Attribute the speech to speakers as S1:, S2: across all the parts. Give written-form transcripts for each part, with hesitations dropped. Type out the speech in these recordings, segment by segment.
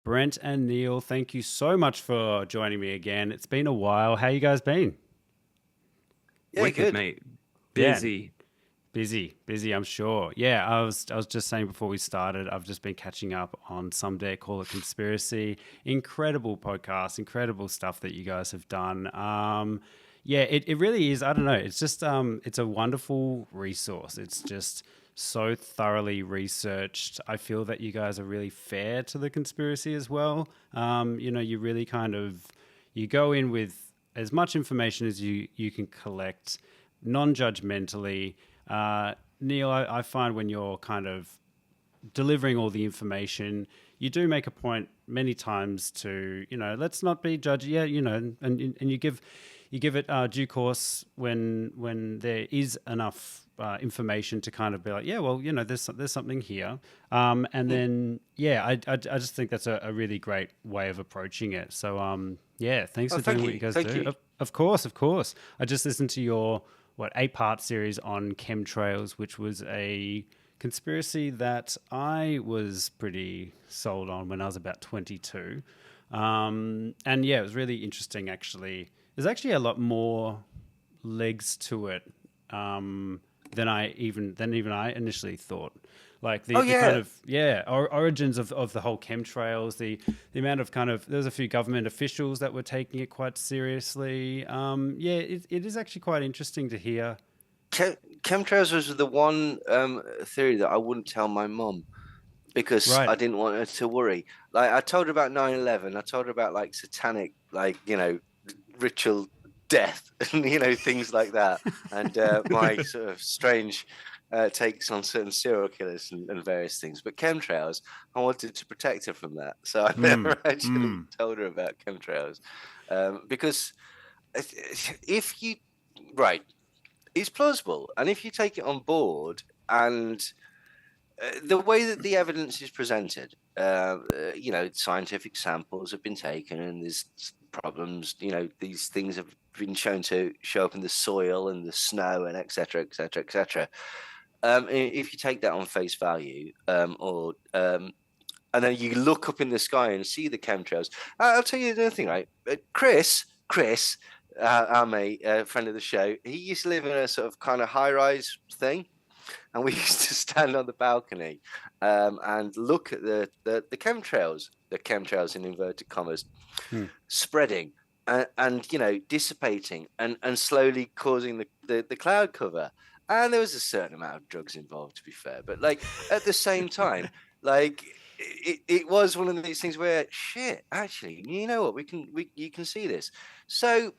S1: Brent and Neil, thank you so much for joining me again. It's been a while. How you guys been?
S2: Yeah,
S3: Wicked,
S2: good.
S3: mate.
S1: Yeah,
S3: Busy.
S1: busy, I'm sure. Yeah, I was just saying before we started, I've just been catching up on Some Day Call It Conspiracy. Incredible podcast, incredible stuff that you guys have done. Yeah, it really is. I don't know. It's just it's a wonderful resource. It's just so thoroughly researched. I feel that you guys are really fair to the conspiracy as well. You really kind of you go in with as much information as you can collect non-judgmentally. Neil, I find when you're kind of delivering all the information, you do make a point many times to, let's not be judgy. Yeah, and you give it due course when there is enough information to kind of be like, yeah, well, there's something here, and then yeah, I just think that's a really great way of approaching it. So yeah, thanks
S2: Oh,
S1: for doing
S2: thank
S1: what you
S2: you.
S1: guys
S2: Thank
S1: do.
S2: you.
S1: Of course, of course. I just listened to your 8-part series on chemtrails, which was a conspiracy that I was pretty sold on when I was about 22. And yeah, it was really interesting actually. There's actually a lot more legs to it than even I initially thought. Like
S2: Oh,
S1: the kind
S2: yeah.
S1: of origins of the whole chemtrails, the amount of kind of there's a few government officials that were taking it quite seriously. Yeah, it is actually quite interesting to hear.
S2: Chemtrails was the one theory that I wouldn't tell my mum because
S1: Right.
S2: I didn't want her to worry. Like I told her about 9/11. I told her about like satanic, like, ritual death and, things like that. And my sort of strange takes on certain serial killers and various things. But chemtrails, I wanted to protect her from that. So I
S1: Mm,
S2: never actually
S1: mm.
S2: told her about chemtrails. Because if you, right, it's plausible. And if you take it on board and the way that the evidence is presented, scientific samples have been taken and there's problems, these things have been shown to show up in the soil and the snow and et cetera, et cetera, et cetera. If you take that on face value, and then you look up in the sky and see the chemtrails. I'll tell you another thing, right? Chris, our mate, friend of the show, he used to live in a sort of kind of high-rise thing, and we used to stand on the balcony and look at the chemtrails in inverted commas,
S1: Hmm.
S2: spreading and dissipating and slowly causing the cloud cover. And there was a certain amount of drugs involved, to be fair, but like at the same time, like it was one of these things where shit, actually, you know what, you can see this. So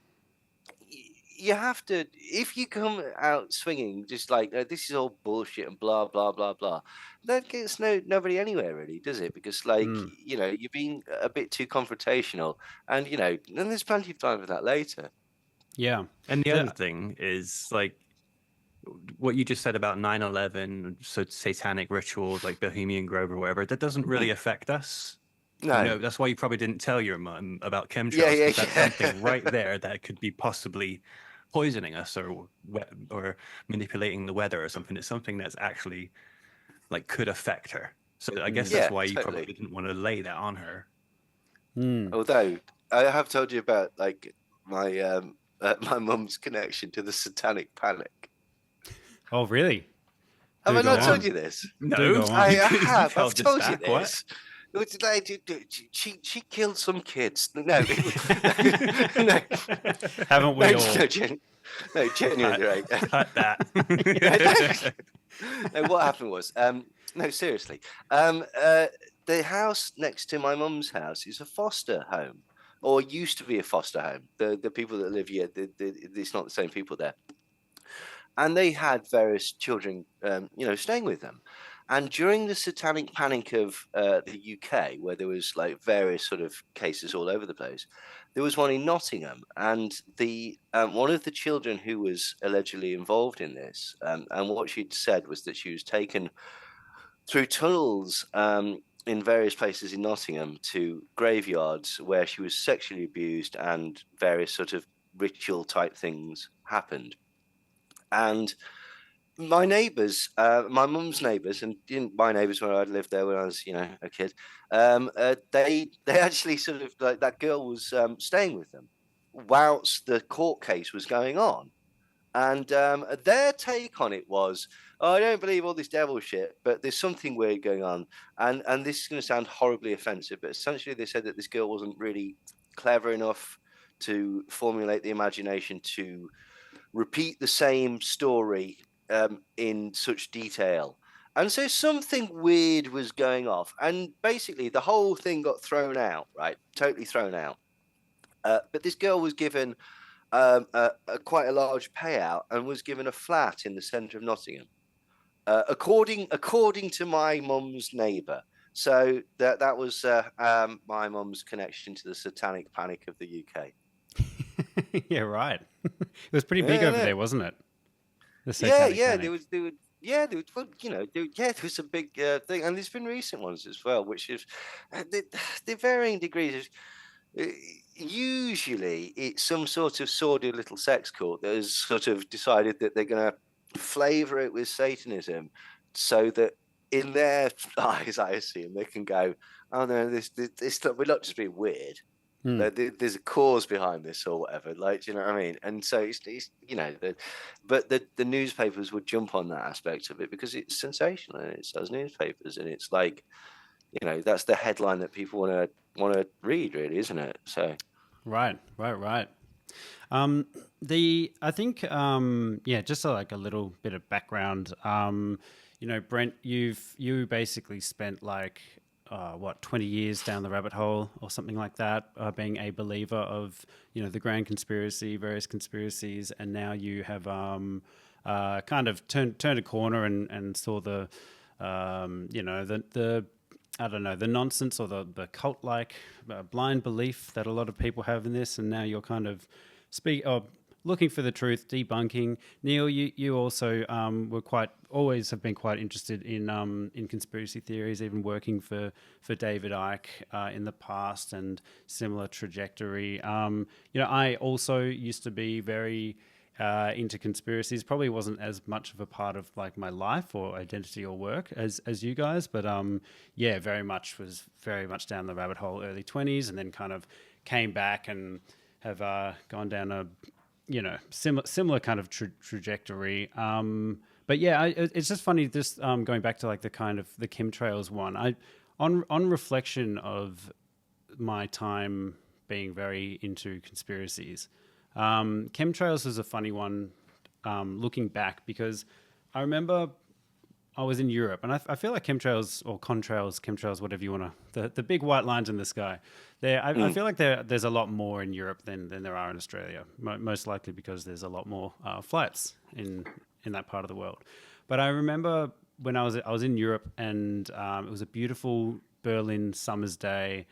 S2: you have to, if you come out swinging just like this is all bullshit and blah blah blah blah, that gets nobody anywhere really, does it? Because like
S1: Mm.
S2: you're being a bit too confrontational, and then there's plenty of time for that later.
S1: Yeah.
S3: And the other
S1: The,
S3: thing is like what you just said about 9/11, so satanic rituals like Bohemian Grove or whatever, that doesn't really
S2: Mm.
S3: affect us.
S2: No.
S3: That's why you probably didn't tell your mum about
S2: Yeah,
S3: chemtrails,
S2: yeah,
S3: because that's something
S2: yeah.
S3: right there that could be possibly poisoning us or manipulating the weather or something. It's something that's actually like could affect her. So I guess
S1: mm,
S3: that's
S2: Yeah,
S3: why you
S2: totally.
S3: probably didn't want to lay that on her.
S1: mm.
S2: Although I have told you about like my my mum's connection to the satanic panic.
S1: Oh, really?
S2: Have
S1: Do
S2: I
S1: go
S2: not told
S1: on.
S2: you this?
S1: Do
S3: No,
S1: go
S2: I
S1: on.
S3: you've
S2: have. I've
S3: held this
S2: told you
S3: back. What?
S2: this. It's like, she killed some kids. No, no,
S1: Haven't
S2: no,
S1: we all?
S2: no,
S3: Cut,
S2: genuinely, right?
S3: cut
S2: Yeah,
S3: that.
S2: no, what happened was, no, seriously, the house next to my mum's house is a foster home, or used to be a foster home. The people that live here, it's not the same people there, and they had various children, staying with them. And during the satanic panic of the UK, where there was like various sort of cases all over the place, there was one in Nottingham, and the one of the children who was allegedly involved in this, and what she'd said was that she was taken through tunnels in various places in Nottingham to graveyards where she was sexually abused and various sort of ritual type things happened. And my neighbours, my mum's neighbours, and my neighbours when I'd lived there when I was, a kid, they actually sort of like that girl was staying with them whilst the court case was going on, and their take on it was, "Oh, I don't believe all this devil shit, but there's something weird going on," and this is going to sound horribly offensive, but essentially they said that this girl wasn't really clever enough to formulate the imagination to repeat the same story in such detail. And so something weird was going off. And basically, the whole thing got thrown out, right? Totally thrown out. But this girl was given quite a large payout and was given a flat in the centre of Nottingham, according to my mum's neighbour. So that was my mum's connection to the satanic panic of the UK.
S1: Yeah, right. It was pretty big over there, wasn't it? The
S2: Yeah,
S1: satanic panic.
S2: there was, well, there was a big thing, and there's been recent ones as well, which is the varying degrees. Usually, it's some sort of sordid little sex cult that has sort of decided that they're going to flavour it with Satanism, so that in their eyes, I assume, they can go, "Oh no, this we're not just being weird. There's a cause behind this or whatever." Like, do you know what I mean? And so it's but the newspapers would jump on that aspect of it because it's sensational and it sells newspapers, and it's like, that's the headline that people want to read, really, isn't it? So
S1: Right. I think just like a little bit of background. Brent, you basically spent like 20 years down the rabbit hole or something like that, being a believer of the grand conspiracy, various conspiracies, and now you have kind of turned a corner and saw the the I don't know, the nonsense or the cult-like blind belief that a lot of people have in this, and now you're kind of looking for the truth, debunking. Neil, you also always have been quite interested in conspiracy theories, even working for David Icke in the past, and similar trajectory. I also used to be very into conspiracies. Probably wasn't as much of a part of like my life or identity or work as you guys, but was very much down the rabbit hole early 20s, and then kind of came back and have gone down a similar kind of trajectory. But yeah, it's just funny just going back to like the kind of the chemtrails one. On reflection of my time being very into conspiracies, chemtrails is a funny one looking back, because I remember I was in Europe, and I feel like chemtrails or chemtrails, whatever you want to, the big white lines in the sky. I feel like there's a lot more in Europe than there are in Australia, most likely because there's a lot more flights in that part of the world. But I remember when I was in Europe, and it was a beautiful Berlin summer's day.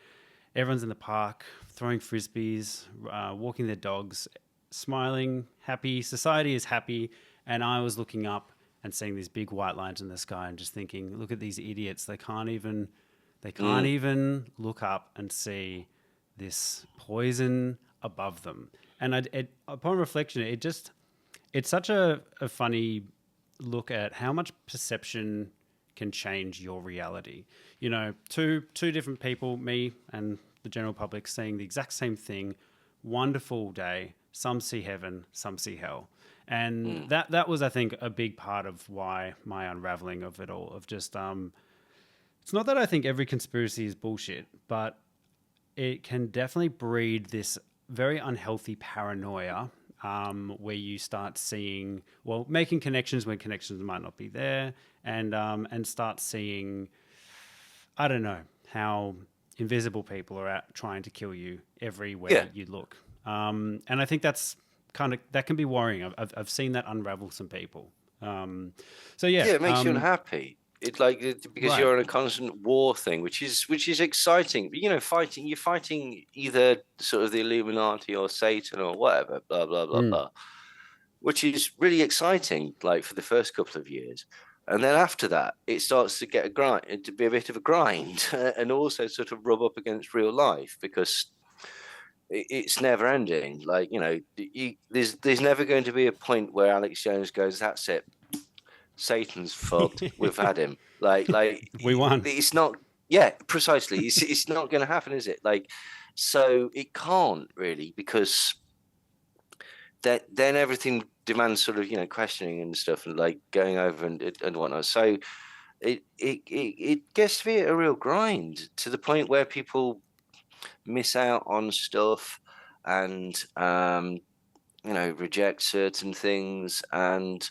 S1: Everyone's in the park, throwing frisbees, walking their dogs, smiling, happy. Society is happy. And I was looking up and seeing these big white lines in the sky and just thinking, look at these idiots. They can't even look up and see this poison above them. And upon reflection, it's such a funny look at how much perception can change your reality. Two different people, me and the general public, seeing the exact same thing, wonderful day, some see heaven, some see hell. And that was, I think, a big part of why my unraveling of it all, of just, it's not that I think every conspiracy is bullshit, but it can definitely breed this very unhealthy paranoia, where you start making connections when connections might not be there, and start seeing, I don't know, how invisible people are out trying to kill you everywhere you look. And I think that can be worrying. I've seen that unravel some people.
S2: It makes you unhappy. It's like, because you're in a constant war thing, which is exciting. You're fighting either sort of the Illuminati or Satan or whatever, blah blah blah blah, which is really exciting. Like for the first couple of years, and then after that, it starts to get to be a bit of a grind, and also sort of rub up against real life, because it's never ending. Like, there's never going to be a point where Alex Jones goes, "That's it. Satan's fucked. We've had him. Like
S1: We won.
S2: it's not. Yeah, precisely. It's not going to happen, is it? Like, so it can't really, because then everything demands sort of, questioning and stuff, and like going over and whatnot. So it gets to be a real grind, to the point where people miss out on stuff, and reject certain things, and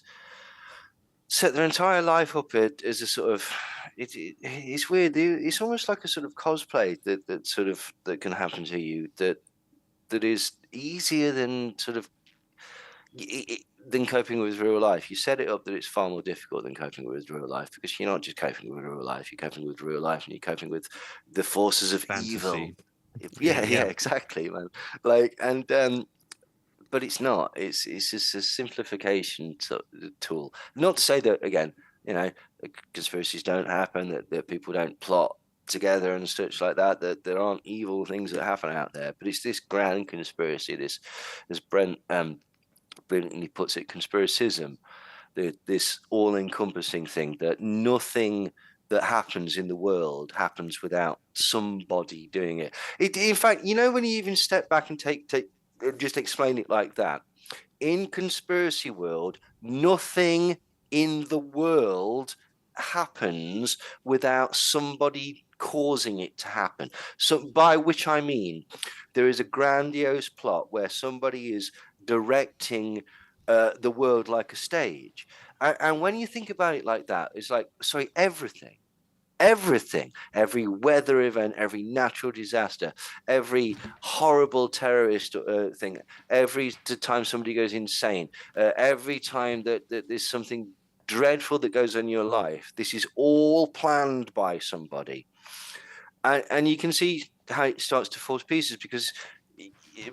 S2: set their entire life up as a sort of, it's weird. It's almost like a sort of cosplay that can happen to you, that is easier than sort of than coping with real life. You set it up that it's far more difficult than coping with real life, because you're not just coping with real life, you're coping with real life, and you're coping with the forces of evil.
S3: Fantasy.
S2: Yeah, exactly, man. Like, and but it's not. It's just a simplification tool. Not to say that, again, conspiracies don't happen, that people don't plot together and such like that. That there aren't evil things that happen out there. But it's this grand conspiracy. This, as Brent brilliantly puts it, conspiracism. This all-encompassing thing, that nothing that happens in the world happens without somebody doing it. In fact, when you even step back and take just explain it like that. In conspiracy world, nothing in the world happens without somebody causing it to happen. So, by which I mean, there is a grandiose plot where somebody is directing the world like a stage. And when you think about it like that, it's like, sorry, everything, every weather event, every natural disaster, every horrible terrorist thing, every time somebody goes insane, every time that there's something dreadful that goes on in your life, this is all planned by somebody. And you can see how it starts to fall to pieces,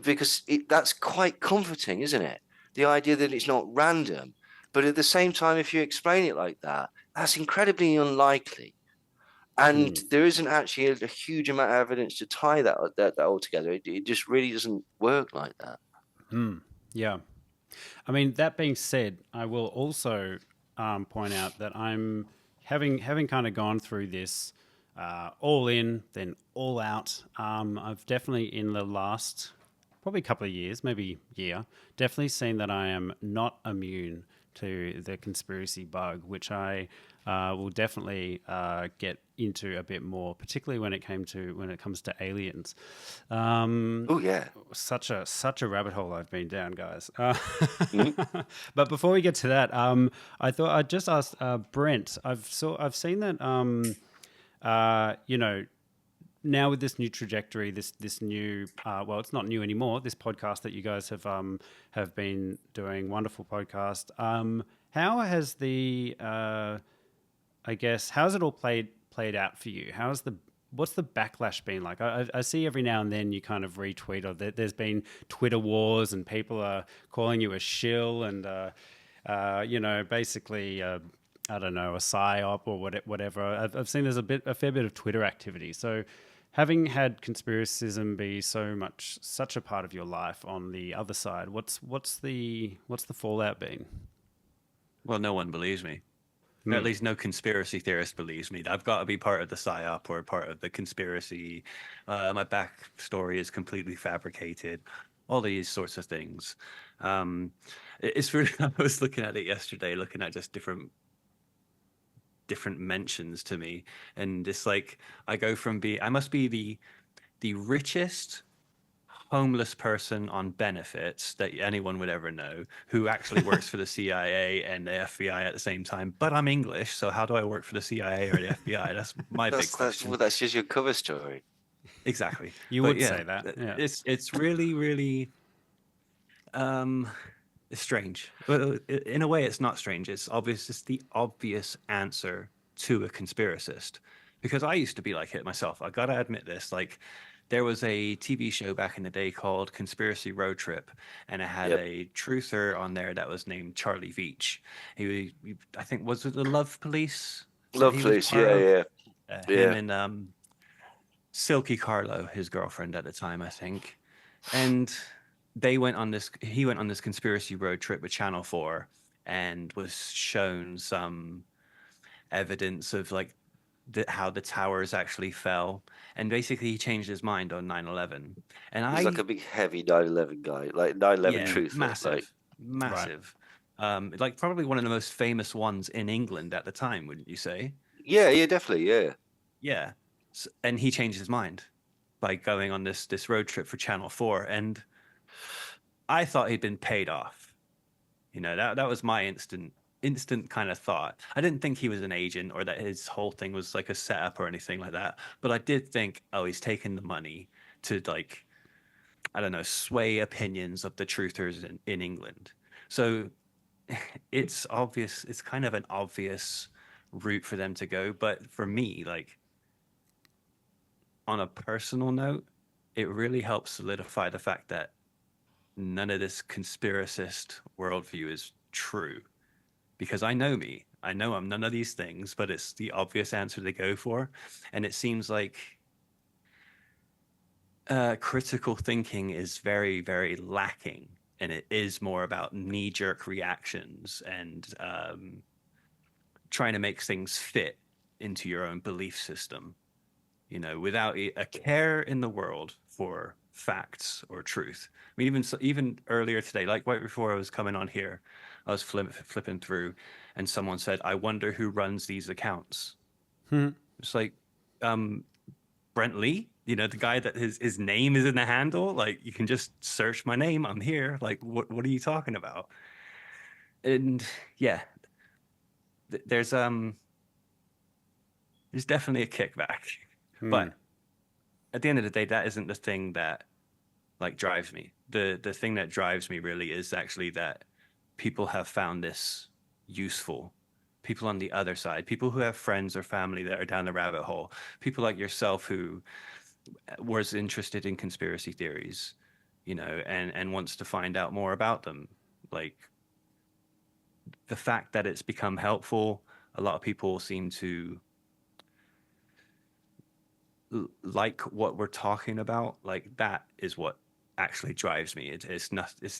S2: because that's quite comforting, isn't it? The idea that it's not random. But at the same time, if you explain it like that, that's incredibly unlikely. And there isn't actually a huge amount of evidence to tie that all together. It just really doesn't work like that.
S1: Yeah. I mean, that being said, I will also point out that I'm having kind of gone through this all in, then all out. I've definitely, in the last probably couple of years, maybe year, definitely seen that I am not immune to the conspiracy bug, which I will definitely get into a bit more, particularly when it comes to aliens.
S2: Oh yeah,
S1: such a rabbit hole I've been down, guys. But before we get to that, I thought I'd just ask Brent. I've seen that now with this new trajectory, this new well, it's not new anymore, this podcast that you guys have been doing, wonderful podcast. How has how's it all played out for you? What's the backlash been like? I see every now and then you kind of retweet, or there's been Twitter wars and people are calling you a shill and basically I don't know, a psyop or whatever. I've seen there's a fair bit of Twitter activity. So having had conspiracism be such a part of your life on the other side, what's the fallout been?
S3: Well, no one believes me. At least no conspiracy theorist believes me. I've got to be part of the psyop or part of the conspiracy. My backstory is completely fabricated. All these sorts of things. It's really. I was looking at it yesterday, looking at just different mentions to me, and it's like I go from I must be the richest homeless person on benefits that anyone would ever know, who actually works for the CIA and the FBI at the same time. But I'm English, so how do I work for the CIA or the FBI? That's my big question.
S2: That's just your cover story.
S3: Exactly.
S1: You would say that. Yeah.
S3: It's really, really it's strange. Well, in a way, it's not strange. It's obvious. It's the obvious answer to a conspiracist. Because I used to be like it myself. I gotta admit this. Like, there was a TV show back in the day called Conspiracy Road Trip, and it had a truther on there that was named Charlie Veach. He I think, was it the Love Police?
S2: Love Police, yeah.
S3: Him and Silky Carlo, his girlfriend at the time, I think. And he went on this conspiracy road trip with Channel 4, and was shown some evidence of like how the towers actually fell, and basically he changed his mind on 9/11. And
S2: He's like
S3: I
S2: a big heavy 9/11 guy, like 9/11
S3: Yeah,
S2: truther. Like,
S3: massive,
S1: Right.
S3: massive. Like probably one of the most famous ones in England at the time, wouldn't you say?
S2: yeah, yeah, definitely, yeah.
S3: Yeah. And he changed his mind by going on this road trip for Channel 4, and I thought he'd been paid off. You know, that was my instant kind of thought. I didn't think he was an agent or that his whole thing was like a setup or anything like that. But I did think, oh, he's taking the money to like, I don't know, sway opinions of the truthers in England. So it's obvious, it's kind of an obvious route for them to go. But for me, like on a personal note, it really helps solidify the fact that none of this conspiracist worldview is true. Because I know me, I know I'm none of these things, but it's the obvious answer they go for. And it seems like critical thinking is very, very lacking. And it is more about knee jerk reactions and trying to make things fit into your own belief system, you know, without a care in the world for facts or truth. I mean, even earlier today, like right before I was coming on here, I was flipping through, and someone said, "I wonder who runs these accounts."
S1: Hmm.
S3: It's like, Brent Lee, you know, the guy that his name is in the handle. Like, you can just search my name. I'm here. Like, what are you talking about? And yeah, there's definitely a kickback,
S1: Hmm.
S3: but at the end of the day, that isn't the thing that like drives me. The thing that drives me really is actually that people have found this useful. People on the other side, people who have friends or family that are down the rabbit hole, people like yourself who was interested in conspiracy theories, you know, and wants to find out more about them. Like the fact that it's become helpful, a lot of people seem to like what we're talking about. Like that is what actually drives me. It's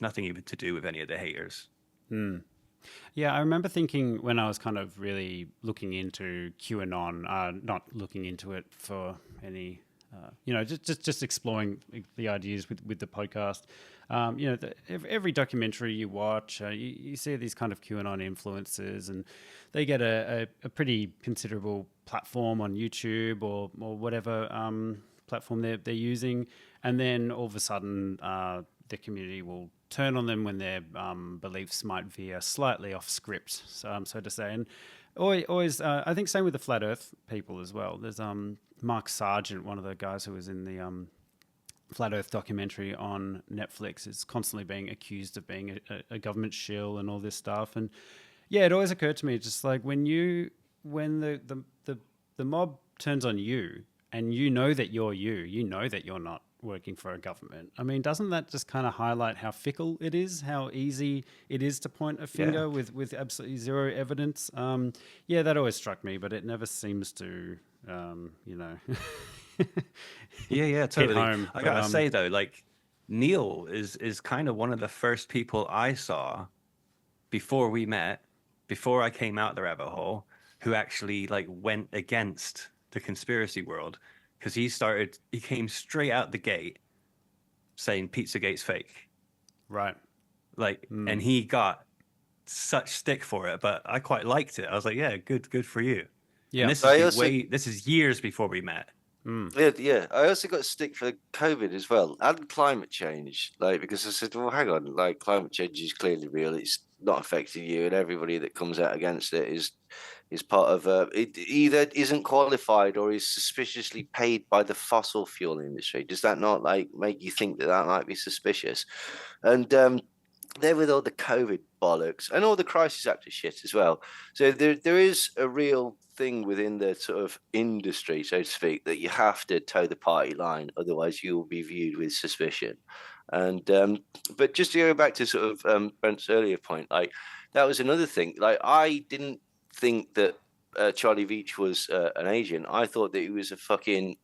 S3: nothing even to do with any of the haters.
S1: Hmm. Yeah, I remember thinking when I was kind of really looking into QAnon, not looking into it for any, just exploring the ideas with the podcast. Every documentary you watch, you see these kind of QAnon influencers, and they get a pretty considerable platform on YouTube or whatever platform they're using, and then all of a sudden the community will turn on them when their beliefs might veer slightly off script, so to say. And always, I think same with the flat Earth people as well. There's Mark Sargent, one of the guys who was in the Flat Earth documentary on Netflix, is constantly being accused of being a government shill and all this stuff. And yeah, it always occurred to me, just like when the mob turns on you, and you know that you know that you're not working for a government. I mean, doesn't that just kind of highlight how fickle it is, how easy it is to point a finger
S3: Yeah.
S1: with absolutely zero evidence? Yeah, that always struck me, but it never seems to, you know,
S3: Yeah,
S1: hit
S3: totally.
S1: home.
S3: I
S1: But
S3: gotta say though, like Neil is kind of one of the first people I saw before we met, before I came out the rabbit hole, who actually like went against the conspiracy world because he came straight out the gate saying Pizzagate's fake.
S1: right.
S3: Like, and
S1: Mm.
S3: he got such stick for it, but I quite liked it. I was like, yeah, good for you. And
S1: Yeah.
S3: this is years before we met.
S1: Mm.
S2: Yeah, yeah. I also got stick for COVID as well and climate change. Like, because I said, well, hang on, like climate change is clearly real. It's not affecting you, and everybody that comes out against it is part of it either isn't qualified or is suspiciously paid by the fossil fuel industry. Does that not like make you think that that might be suspicious? And there with all the COVID bollocks and all the crisis actor shit as well. So there is a real thing within the sort of industry, so to speak, that you have to toe the party line, otherwise you will be viewed with suspicion. And but just to go back to sort of Brent's earlier point, like that was another thing. Like I didn't think that Charlie Veach was an agent. I thought that he was a fucking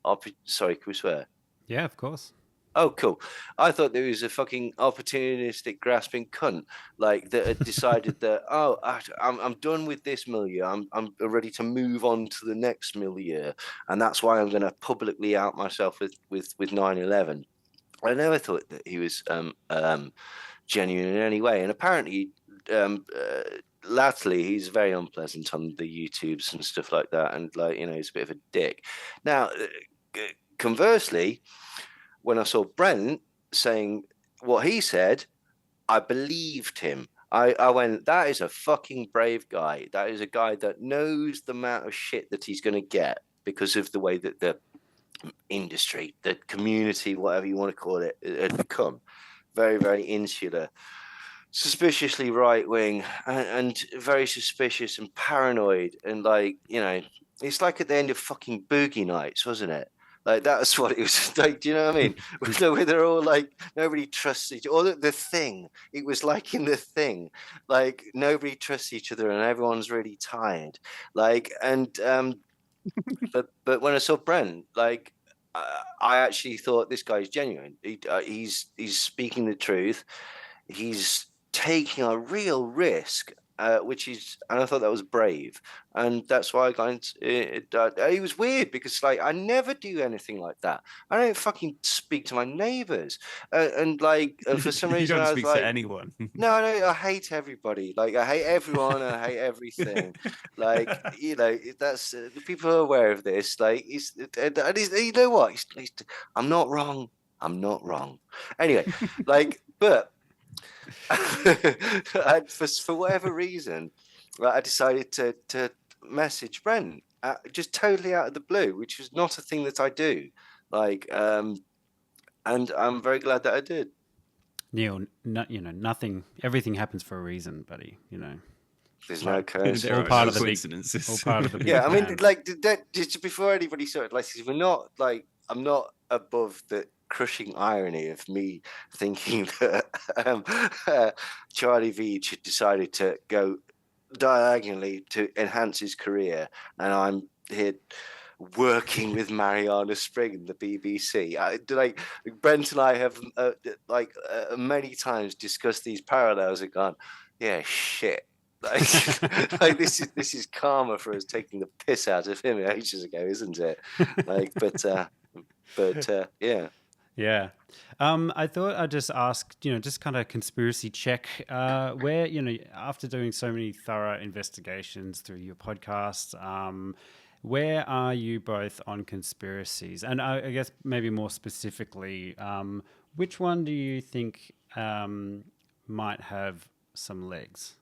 S2: sorry, can we swear?
S1: Yeah, of course.
S2: Oh, cool. I thought there was a fucking opportunistic, grasping cunt like that had decided that I'm done with this milieu. I'm ready to move on to the next milieu, and that's why I'm going to publicly out myself with 9/11. I never thought that he was genuine in any way, and apparently, latterly he's very unpleasant on the YouTubes and stuff like that, and like he's a bit of a dick. Now, conversely, when I saw Brent saying what he said, I believed him. I went, that is a fucking brave guy. That is a guy that knows the amount of shit that he's going to get because of the way that the industry, the community, whatever you want to call it, had become very, very insular, suspiciously right wing, and very suspicious and paranoid. And like, it's like at the end of fucking Boogie Nights, wasn't it? Like that's what it was like. Do you know what I mean? Where they're all like, nobody trusts each. Or the Thing. It was like in the Thing, like nobody trusts each other and everyone's really tired. Like but when I saw Brent, like I actually thought this guy's genuine. He's speaking the truth. He's taking a real risk, and I thought that was brave, and that's why I got into it. It was weird because, like, I never do anything like that. I don't fucking speak to my neighbors, and for some
S3: You
S2: reason
S3: don't
S2: I was
S3: speak to
S2: like,
S3: anyone.
S2: no, I hate everybody. Like, I hate everyone. I hate everything. Like, that's people are aware of this. Like, you know what? I'm not wrong. I'm not wrong. Anyway, like, but for whatever reason, like, I decided to message Brent just totally out of the blue, which was not a thing that I do. Like, and I'm very glad that I did.
S1: Neil, nothing, everything happens for a reason, buddy.
S2: There's no
S1: Like,
S2: coincidence.
S3: There
S1: all
S3: are
S1: part
S3: no
S1: of the big,
S3: coincidences.
S1: all part of the big
S2: Yeah, I mean,
S1: plan.
S2: like just before anybody started, like, we're not like I'm not above the crushing irony of me thinking that Charlie Veach had decided to go diagonally to enhance his career, and I'm here working with Mariana Spring in the BBC. Like Brent and I have many times discussed these parallels and gone, yeah, shit. Like this is karma for us taking the piss out of him ages ago, isn't it? Like, but yeah.
S1: Yeah. I thought I'd just ask, just kind of conspiracy check, where, after doing so many thorough investigations through your podcast, where are you both on conspiracies? And I guess maybe more specifically, which one do you think might have some legs?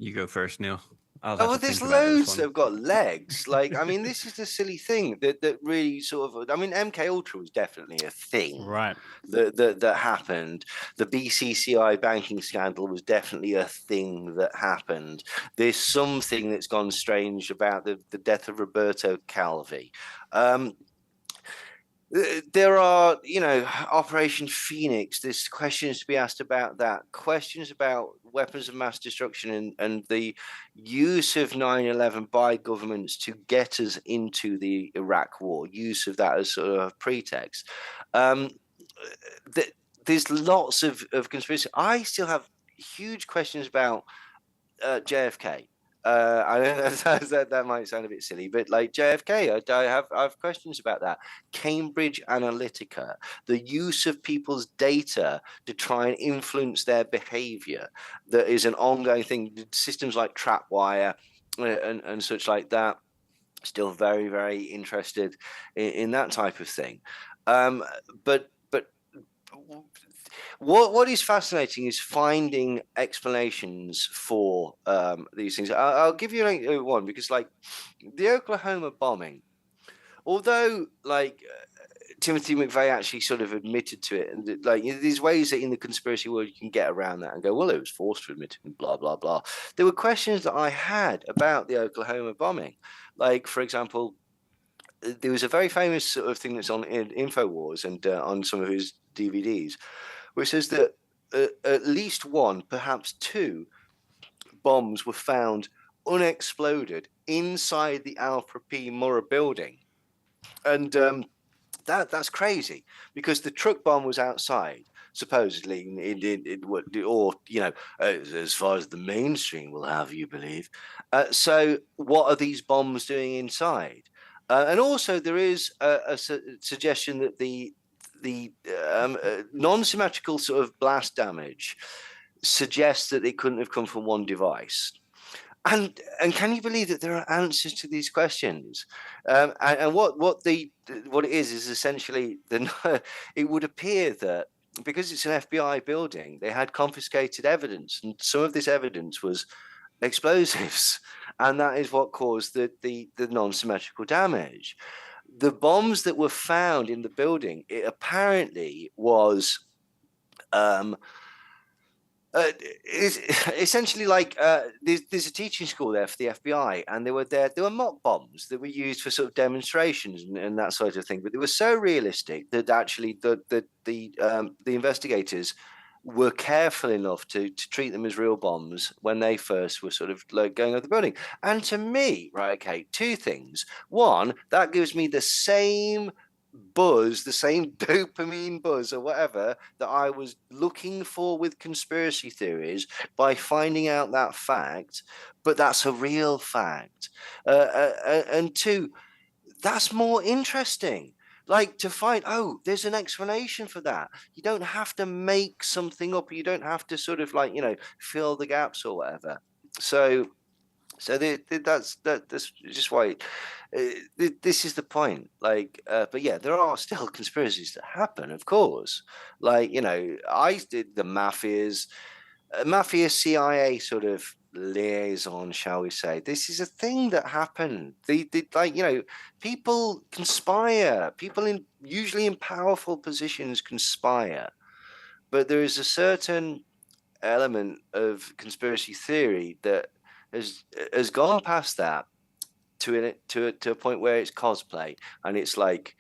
S3: You go first, Neil. I'll
S2: Oh,
S3: have
S2: well,
S3: to
S2: there's
S3: think about this
S2: loads
S3: one.
S2: that have got legs. Like, I mean, this is the silly thing that really sort of. I mean, MK Ultra was definitely a thing,
S1: Right.
S2: that happened. The BCCI banking scandal was definitely a thing that happened. There's something that's gone strange about the death of Roberto Calvi. There are, Operation Phoenix. There's questions to be asked about that. Questions about weapons of mass destruction and the use of 9/11 by governments to get us into the Iraq War. Use of that as sort of pretext. Um, there's lots of conspiracy. I still have huge questions about JFK. I don't know that might sound a bit silly, but like JFK, I have questions about that. Cambridge Analytica, the use of people's data to try and influence their behavior, that is an ongoing thing. Systems like Trapwire and such like that. Still very, very interested in that type of thing. But what is fascinating is finding explanations for these things. I'll give you one because, like, the Oklahoma bombing, although like Timothy McVeigh actually sort of admitted to it, and like there's ways that in the conspiracy world you can get around that and go, well, it was forced to admit it, and blah blah blah. There were questions that I had about the Oklahoma bombing, like for example. There was a very famous sort of thing that's on in Infowars and on some of his DVDs, which says that at least one, perhaps two, bombs were found unexploded inside the Alfred P. Murrah building. And That's crazy, because the truck bomb was outside, supposedly, or as far as the mainstream will have you believe. So what are these bombs doing inside? And also, there is a suggestion that the non-symmetrical sort of blast damage suggests that it couldn't have come from one device. And can you believe that there are answers to these questions? And what it is essentially it would appear that because it's an FBI building, they had confiscated evidence, and some of this evidence was explosives, and that is what caused the non-symmetrical damage. The bombs that were found in the building, it apparently was um, it's essentially like there's a teaching school there for the FBI, and they were there. There were mock bombs that were used for sort of demonstrations and that sort of thing. But they were so realistic that actually the investigators were careful enough to treat them as real bombs when they first were sort of like going over the building. And to me, right, okay, two things. One, that gives me the same buzz, the same dopamine buzz or whatever that I was looking for with conspiracy theories by finding out that fact, but that's a real fact. And two, that's more interesting. Like to find, oh, there's an explanation for that. You don't have to make something up. You don't have to sort of like, fill the gaps or whatever. So that's just why this is the point. Like, but yeah, there are still conspiracies that happen, of course. Like, I did the mafia CIA sort of liaison, shall we say? This is a thing that happened. People conspire. People usually in powerful positions conspire, but there is a certain element of conspiracy theory that has gone past that to a point where it's cosplay, and it's like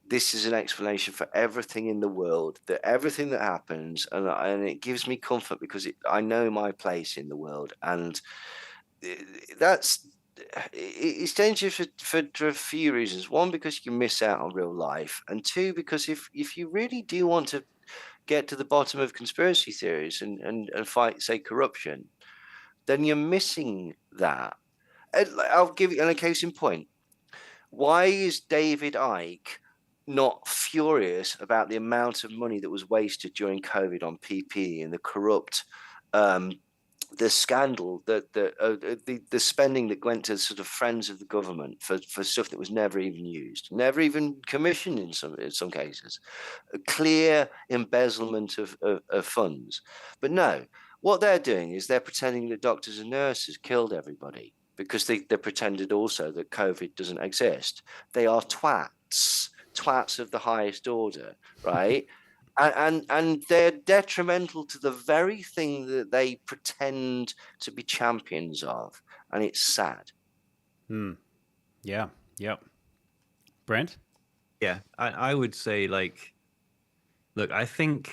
S2: this is an explanation for everything in the world, that everything that happens, and it gives me comfort because I know my place in the world, and it's dangerous for a few reasons. One, because you miss out on real life, and two, because if you really do want to get to the bottom of conspiracy theories and fight, say, corruption, then you're missing that. I'll give you a case in point. Why is David Icke not furious about the amount of money that was wasted during COVID on PPE and the corrupt, the scandal, the spending that went to sort of friends of the government for stuff that was never even used, never even commissioned in some cases, a clear embezzlement of funds. But no, what they're doing is they're pretending that doctors and nurses killed everybody because they pretended also that COVID doesn't exist. They are twats of the highest order, right? And they're detrimental to the very thing that they pretend to be champions of, and it's sad.
S1: Yeah. Yep. Brent?
S3: Yeah, I would say, like, look, I think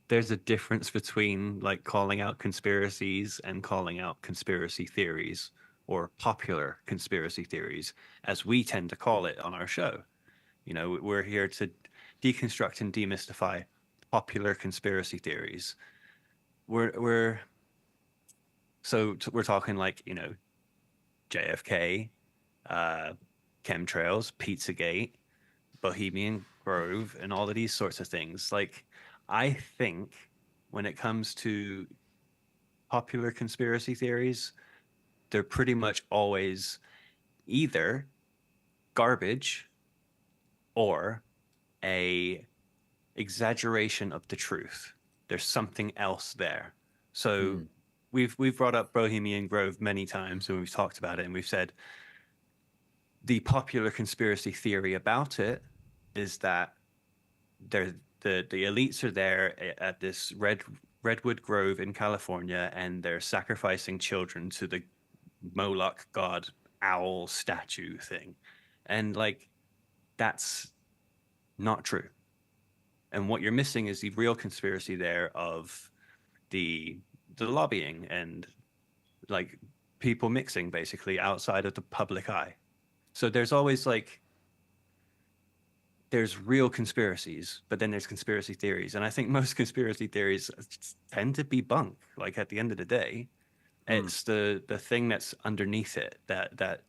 S3: there's a difference between like calling out conspiracies and calling out conspiracy theories, or popular conspiracy theories, as we tend to call it on our show. We're here to deconstruct and demystify popular conspiracy theories. We're talking like, JFK, chemtrails, Pizzagate, Bohemian Grove, and all of these sorts of things. Like, I think when it comes to popular conspiracy theories, they're pretty much always either garbage or a exaggeration of the truth. There's something else there. So we've brought up Bohemian Grove many times, and we've talked about it, and we've said the popular conspiracy theory about it is that the elites are there at this redwood grove in California, and they're sacrificing children to the Moloch god owl statue thing, and like, that's not true. And what you're missing is the real conspiracy there of the lobbying and like people mixing basically outside of the public eye. So there's always like there's real conspiracies, but then there's conspiracy theories. And I think most conspiracy theories tend to be bunk. Like at the end of the day, it's the thing that's underneath it that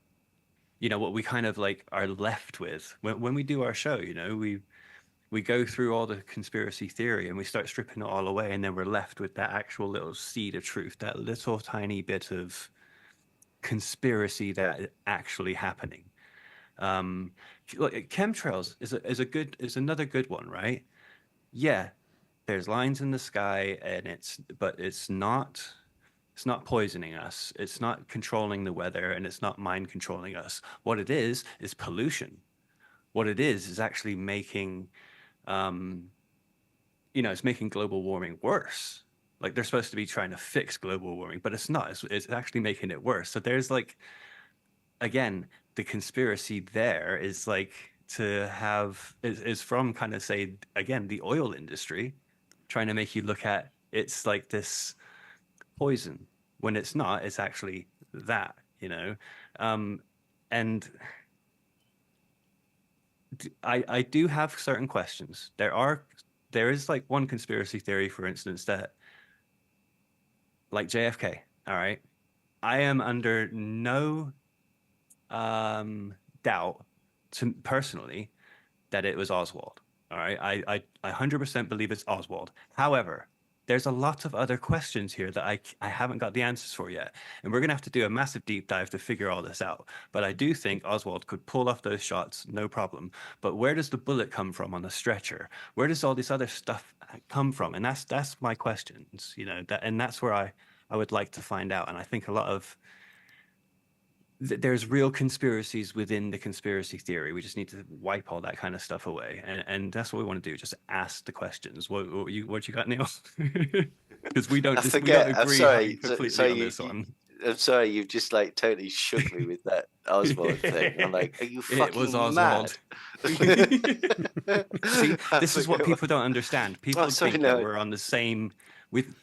S3: what we kind of like are left with when we do our show. We go through all the conspiracy theory and we start stripping it all away, and then we're left with that actual little seed of truth, that little tiny bit of conspiracy that is actually happening. Like chemtrails is another good one, right? Yeah, there's lines in the sky, and it's not poisoning us. It's not controlling the weather, and it's not mind controlling us. What it is pollution. What it is actually making, it's making global warming worse. Like they're supposed to be trying to fix global warming, but it's not. It's actually making it worse. So there's like, again, the conspiracy there is like is from kind of, say, again, the oil industry trying to make you look at it's like this poison when it's not. It's actually that, and I do have certain questions. There is like one conspiracy theory, for instance, that like JFK. All right, I am under no doubt personally that it was Oswald. All right, I 100% believe it's Oswald. However, there's a lot of other questions here that I haven't got the answers for yet. And we're going to have to do a massive deep dive to figure all this out. But I do think Oswald could pull off those shots, no problem. But where does the bullet come from on the stretcher? Where does all this other stuff come from? And that's my questions, and that's where I would like to find out. And I think a lot of there's real conspiracies within the conspiracy theory. We just need to wipe all that kind of stuff away, and that's what we want to do. Just ask the questions. What you got, Neil? Because we don't agree completely on this one.
S2: I'm sorry, you've just like totally shook me with that Oswald thing. I'm like, are you fucking
S3: it was Oswald.
S2: mad?
S3: See, this is what people don't understand. People think that we're on the same.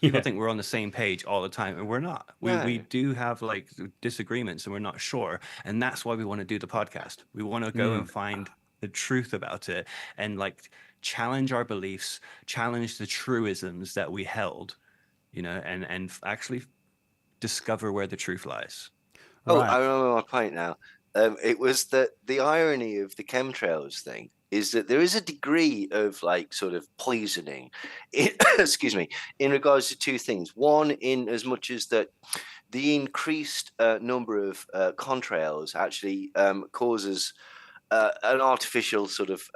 S3: People think we're on the same page all the time, and we're not. We do have like disagreements, and we're not sure, and that's why we want to do the podcast. We want to go and find the truth about it, and like challenge our beliefs, challenge the truisms that we held, and actually discover where the truth lies.
S2: Oh, right. I remember my point now. It was that the irony of the chemtrails thing is that there is a degree of like sort of poisoning, excuse me, in regards to two things. One, in as much as that the increased number of contrails actually causes an artificial sort of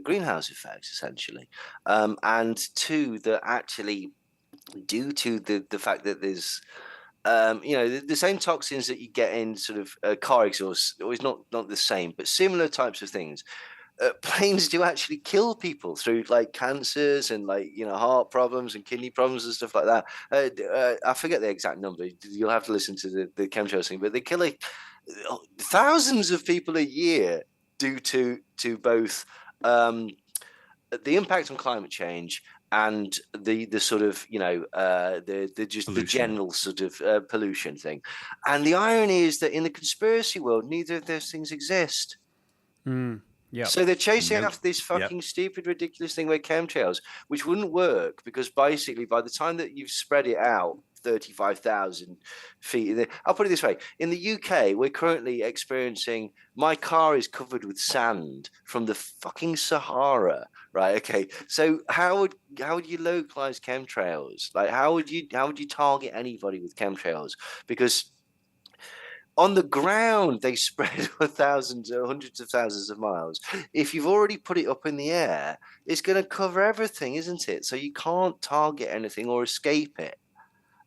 S2: greenhouse effect, essentially. And two, that actually due to the fact that there's the same toxins that you get in sort of car exhaust, always not the same, but similar types of things. Planes do actually kill people through like cancers and like heart problems and kidney problems and stuff like that. I forget the exact number. You'll have to listen to the chemtrails thing, but they kill like thousands of people a year due to both the impact on climate change and the sort of the just pollution. The general sort of pollution thing. And the irony is that in the conspiracy world, neither of those things exist.
S1: Yeah.
S2: So they're chasing after this fucking stupid, ridiculous thing like chemtrails, which wouldn't work because basically by the time that you've spread it out 35,000 feet, I'll put it this way: in the UK, we're currently experiencing. My car is covered with sand from the fucking Sahara. Right. Okay. So how would you localize chemtrails? Like how would you target anybody with chemtrails? Because on the ground they spread for thousands or hundreds of thousands of miles. If you've already put it up in the air, it's going to cover everything, isn't it? So you can't target anything or escape it.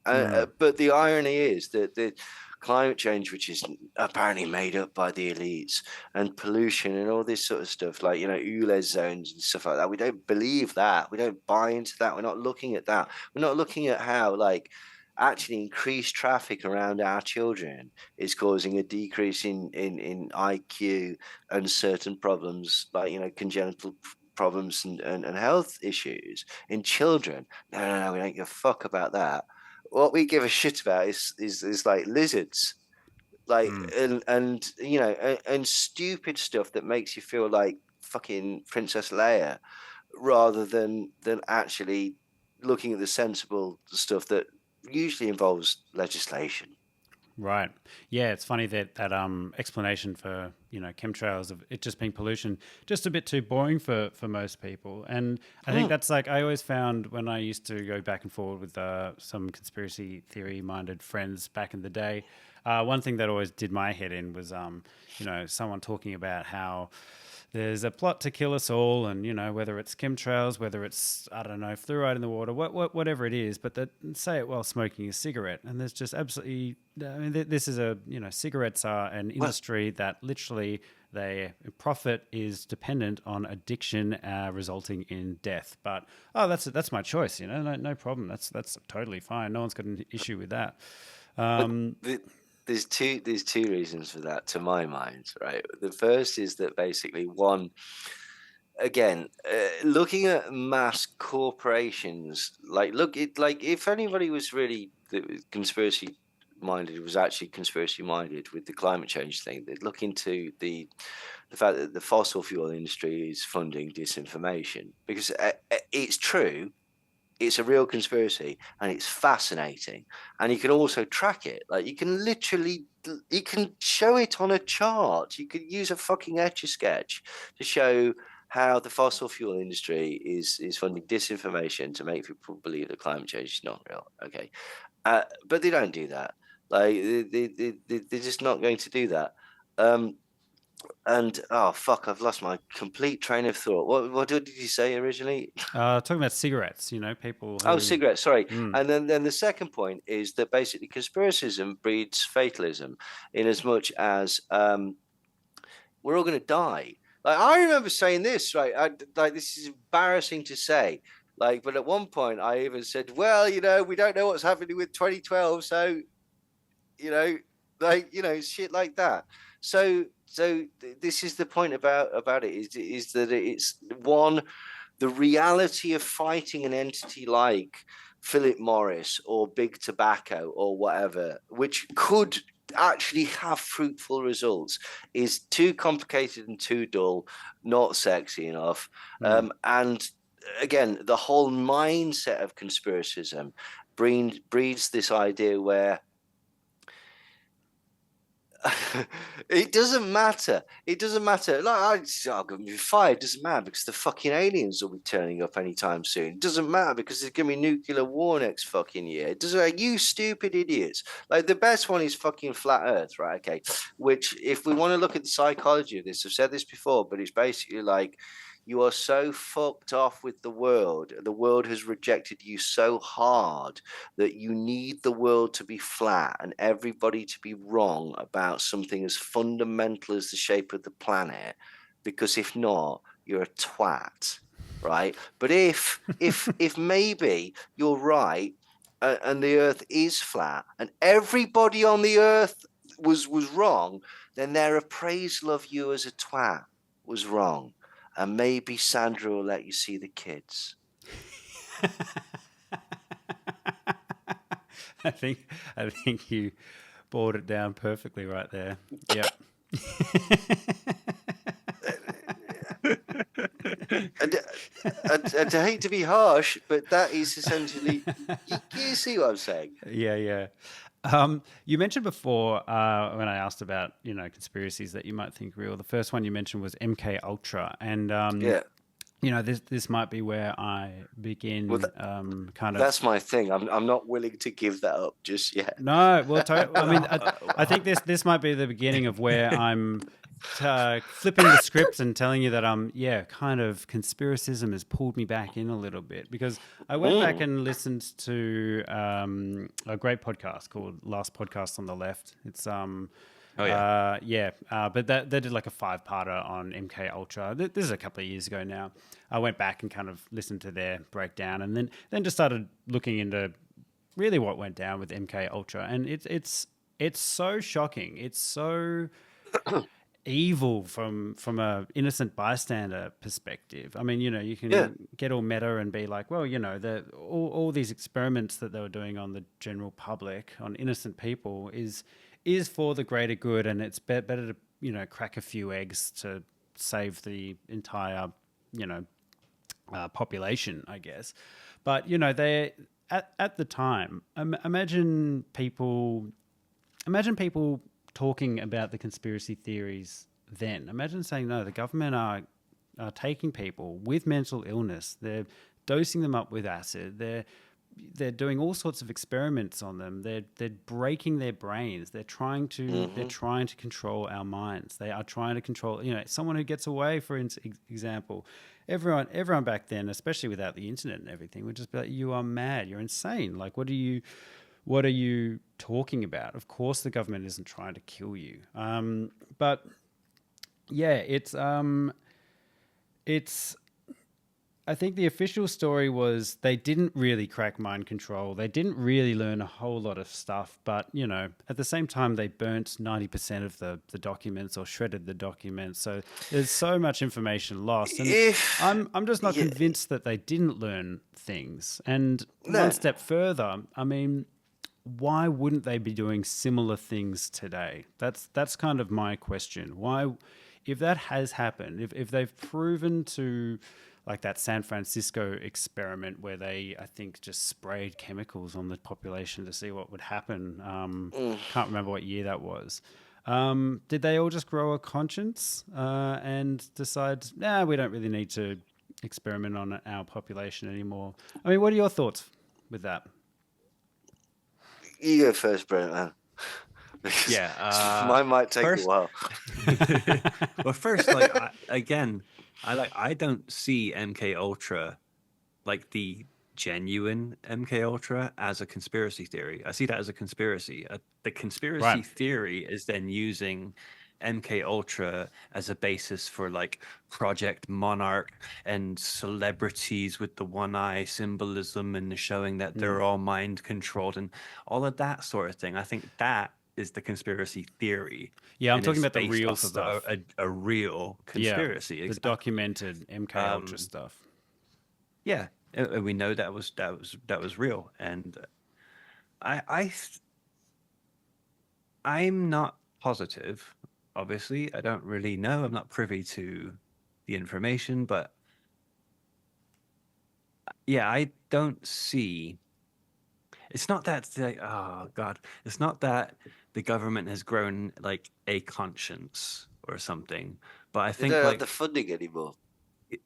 S2: But the irony is that the climate change, which is apparently made up by the elites, and pollution and all this sort of stuff, like ULEZ zones and stuff like that, we don't believe that. We don't buy into that. We're not looking at that. We're not looking at how like actually increased traffic around our children is causing a decrease in IQ and certain problems like congenital problems and health issues in children. No, we don't give a fuck about that. What we give a shit about is like lizards, like and stupid stuff that makes you feel like fucking Princess Leia, rather than actually looking at the sensible stuff that usually involves legislation.
S1: Right. Yeah, it's funny that explanation for chemtrails of it just being pollution just a bit too boring for most people. And I think that's like I always found when I used to go back and forward with some conspiracy theory minded friends back in the day. One thing that always did my head in was someone talking about how there's a plot to kill us all, and whether it's chemtrails, whether it's I don't know fluoride in the water, whatever it is, but say it while smoking a cigarette, and there's just absolutely. I mean, this is cigarettes are an industry that literally their profit is dependent on addiction, resulting in death. But that's my choice, no problem. That's totally fine. No one's got an issue with that.
S2: There's two reasons for that, to my mind, right? The first is that basically one, again, looking at mass corporations, if anybody was really conspiracy minded, was actually conspiracy minded with the climate change thing, they'd look into the fact that the fossil fuel industry is funding disinformation, because it's true. It's a real conspiracy, and it's fascinating, and you can also track it. Like you can show it on a chart. You could use a fucking Etch-a-Sketch to show how the fossil fuel industry is funding disinformation to make people believe that climate change is not real. Okay, but they don't do that. Like they're just not going to do that. And oh fuck, I've lost my complete train of thought. What did you say originally?
S1: Talking about cigarettes, people.
S2: Oh, cigarettes. Sorry. And then the second point is that basically conspiracism breeds fatalism, in as much as we're all going to die. Like I remember saying this, right? This is embarrassing to say. But at one point I even said, well, we don't know what's happening with 2012, so shit like that. So this is the point about it is that it's one, the reality of fighting an entity like Philip Morris or Big Tobacco or whatever, which could actually have fruitful results, is too complicated and too dull, not sexy enough. And again, the whole mindset of conspiracism breeds this idea where it doesn't matter. Like I'm going to be fired. It doesn't matter because the fucking aliens will be turning up anytime soon. It doesn't matter because there's going to be nuclear war next fucking year. It doesn't matter. You stupid idiots. Like the best one is fucking flat Earth, right? Okay. Which, if we want to look at the psychology of this, I've said this before, but it's basically like, you are so fucked off with the world. The world has rejected you so hard that you need the world to be flat and everybody to be wrong about something as fundamental as the shape of the planet, because if not, you're a twat, right? But if maybe you're right, and the Earth is flat, and everybody on the Earth was wrong, then their appraisal of you as a twat was wrong. And maybe Sandra will let you see the kids.
S1: I think you boiled it down perfectly right there. Yep.
S2: I hate to be harsh, but that is essentially. You see what I'm saying?
S1: Yeah. You mentioned before when I asked about conspiracies that you might think real. The first one you mentioned was MK Ultra, and this might be where I begin.
S2: That's my thing. I'm not willing to give that up just yet.
S1: No, well, I mean, I think this might be the beginning of where I'm flipping the script and telling you that kind of conspiracism has pulled me back in a little bit, because I went back and listened to a great podcast called Last Podcast on the Left. It's but they did like a 5-parter on MK Ultra. This is a couple of years ago now. I went back and kind of listened to their breakdown, and then just started looking into really what went down with MK Ultra, and it's so shocking. It's so evil from a innocent bystander perspective. I mean, you can get all meta and be like, well, all these experiments that they were doing on the general public, on innocent people, is for the greater good, and it's better to crack a few eggs to save the entire, population, I guess. But they at the time, imagine people talking about the conspiracy theories then. Imagine saying, no, the government are taking people with mental illness. They're dosing them up with acid. They're doing all sorts of experiments on them. They're breaking their brains. They're trying to control our minds. They are trying to control, someone who gets away, for example. Everyone back then, especially without the internet and everything, would just be like, you are mad. You're insane. Like, what are you talking about? Of course the government isn't trying to kill you. But yeah, it's I think the official story was they didn't really crack mind control. They didn't really learn a whole lot of stuff, but at the same time they burnt 90% of the documents or shredded the documents. So there's so much information lost. And I'm just not convinced that they didn't learn things. And one step further, I mean, why wouldn't they be doing similar things today? That's kind of my question. Why, if that has happened, if they've proven to, like that San Francisco experiment where they, I think, just sprayed chemicals on the population to see what would happen. Can't remember what year that was. Did they all just grow a conscience and decide, we don't really need to experiment on our population anymore? I mean, what are your thoughts with that?
S2: You go first, Brent, man. Mine might take a while.
S3: Well, first, I don't see MK Ultra, like the genuine MK Ultra, as a conspiracy theory. I see that as a conspiracy. The conspiracy theory is then using MK Ultra as a basis for like Project Monarch and celebrities with the one eye symbolism and showing that they're all mind controlled and all of that sort of thing. I think that is the conspiracy theory.
S1: Yeah, I'm talking about the real stuff.
S3: A real conspiracy.
S1: Yeah, the documented MK Ultra stuff.
S3: Yeah, we know that was real, and I'm not positive. Obviously, I don't really know. I'm not privy to the information, but yeah, I don't see. It's not that it's not that the government has grown like a conscience or something, but I think
S2: they don't
S3: like
S2: have the funding anymore,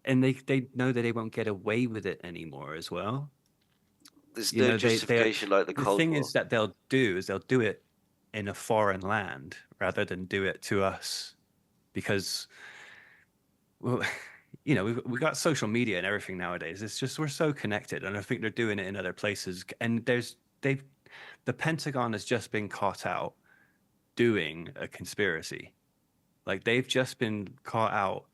S3: and they know that they won't get away with it anymore as well.
S2: There's no justification like the Cold War.
S3: The thing is that they'll do it in a foreign land rather than do it to us, because well, we've got social media and everything nowadays. It's just we're so connected, and I think they're doing it in other places. And the Pentagon has just been caught out doing a conspiracy. Like they've just been caught out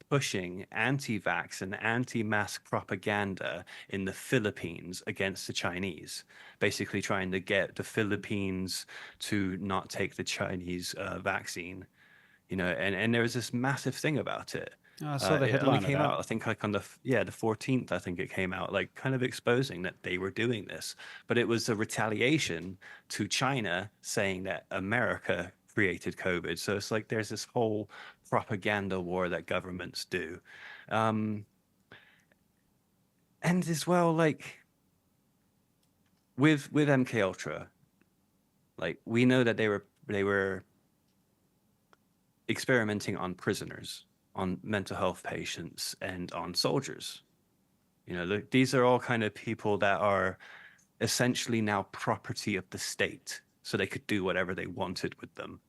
S3: pushing anti-vax and anti-mask propaganda in the Philippines against the Chinese, basically trying to get the Philippines to not take the Chinese vaccine. And there was this massive thing about it.
S1: I saw the headline.
S3: It only came out, I think, like on the 14th. I think it came out, like kind of exposing that they were doing this, but it was a retaliation to China saying that America created COVID. So it's like there's this whole propaganda war that governments do, and as well, like with MK Ultra, like we know that they were experimenting on prisoners, on mental health patients, and on soldiers. These are all kind of people that are essentially now property of the state, so they could do whatever they wanted with them.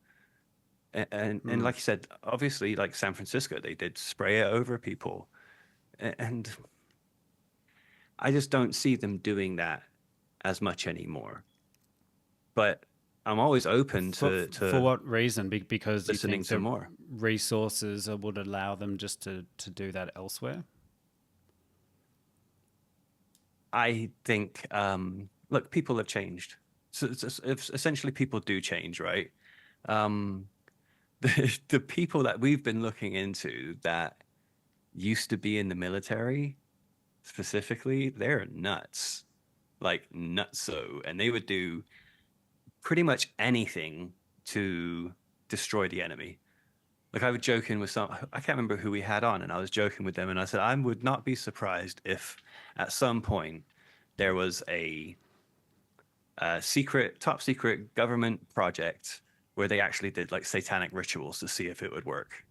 S3: And like you said, obviously, like San Francisco, they did spray it over people, and I just don't see them doing that as much anymore. But I'm always open to
S1: for what reason? Because
S3: listening
S1: you think
S3: to more
S1: resources would allow them just to do that elsewhere.
S3: I think, look, people have changed. So it's essentially, people do change, right? The people that we've been looking into that used to be in the military, specifically, they're nuts, like nutso, and they would do pretty much anything to destroy the enemy. Like I was joking with some, I can't remember who we had on, and I was joking with them, and I said I would not be surprised if at some point there was a secret, top secret government project where they actually did like satanic rituals to see if it would work.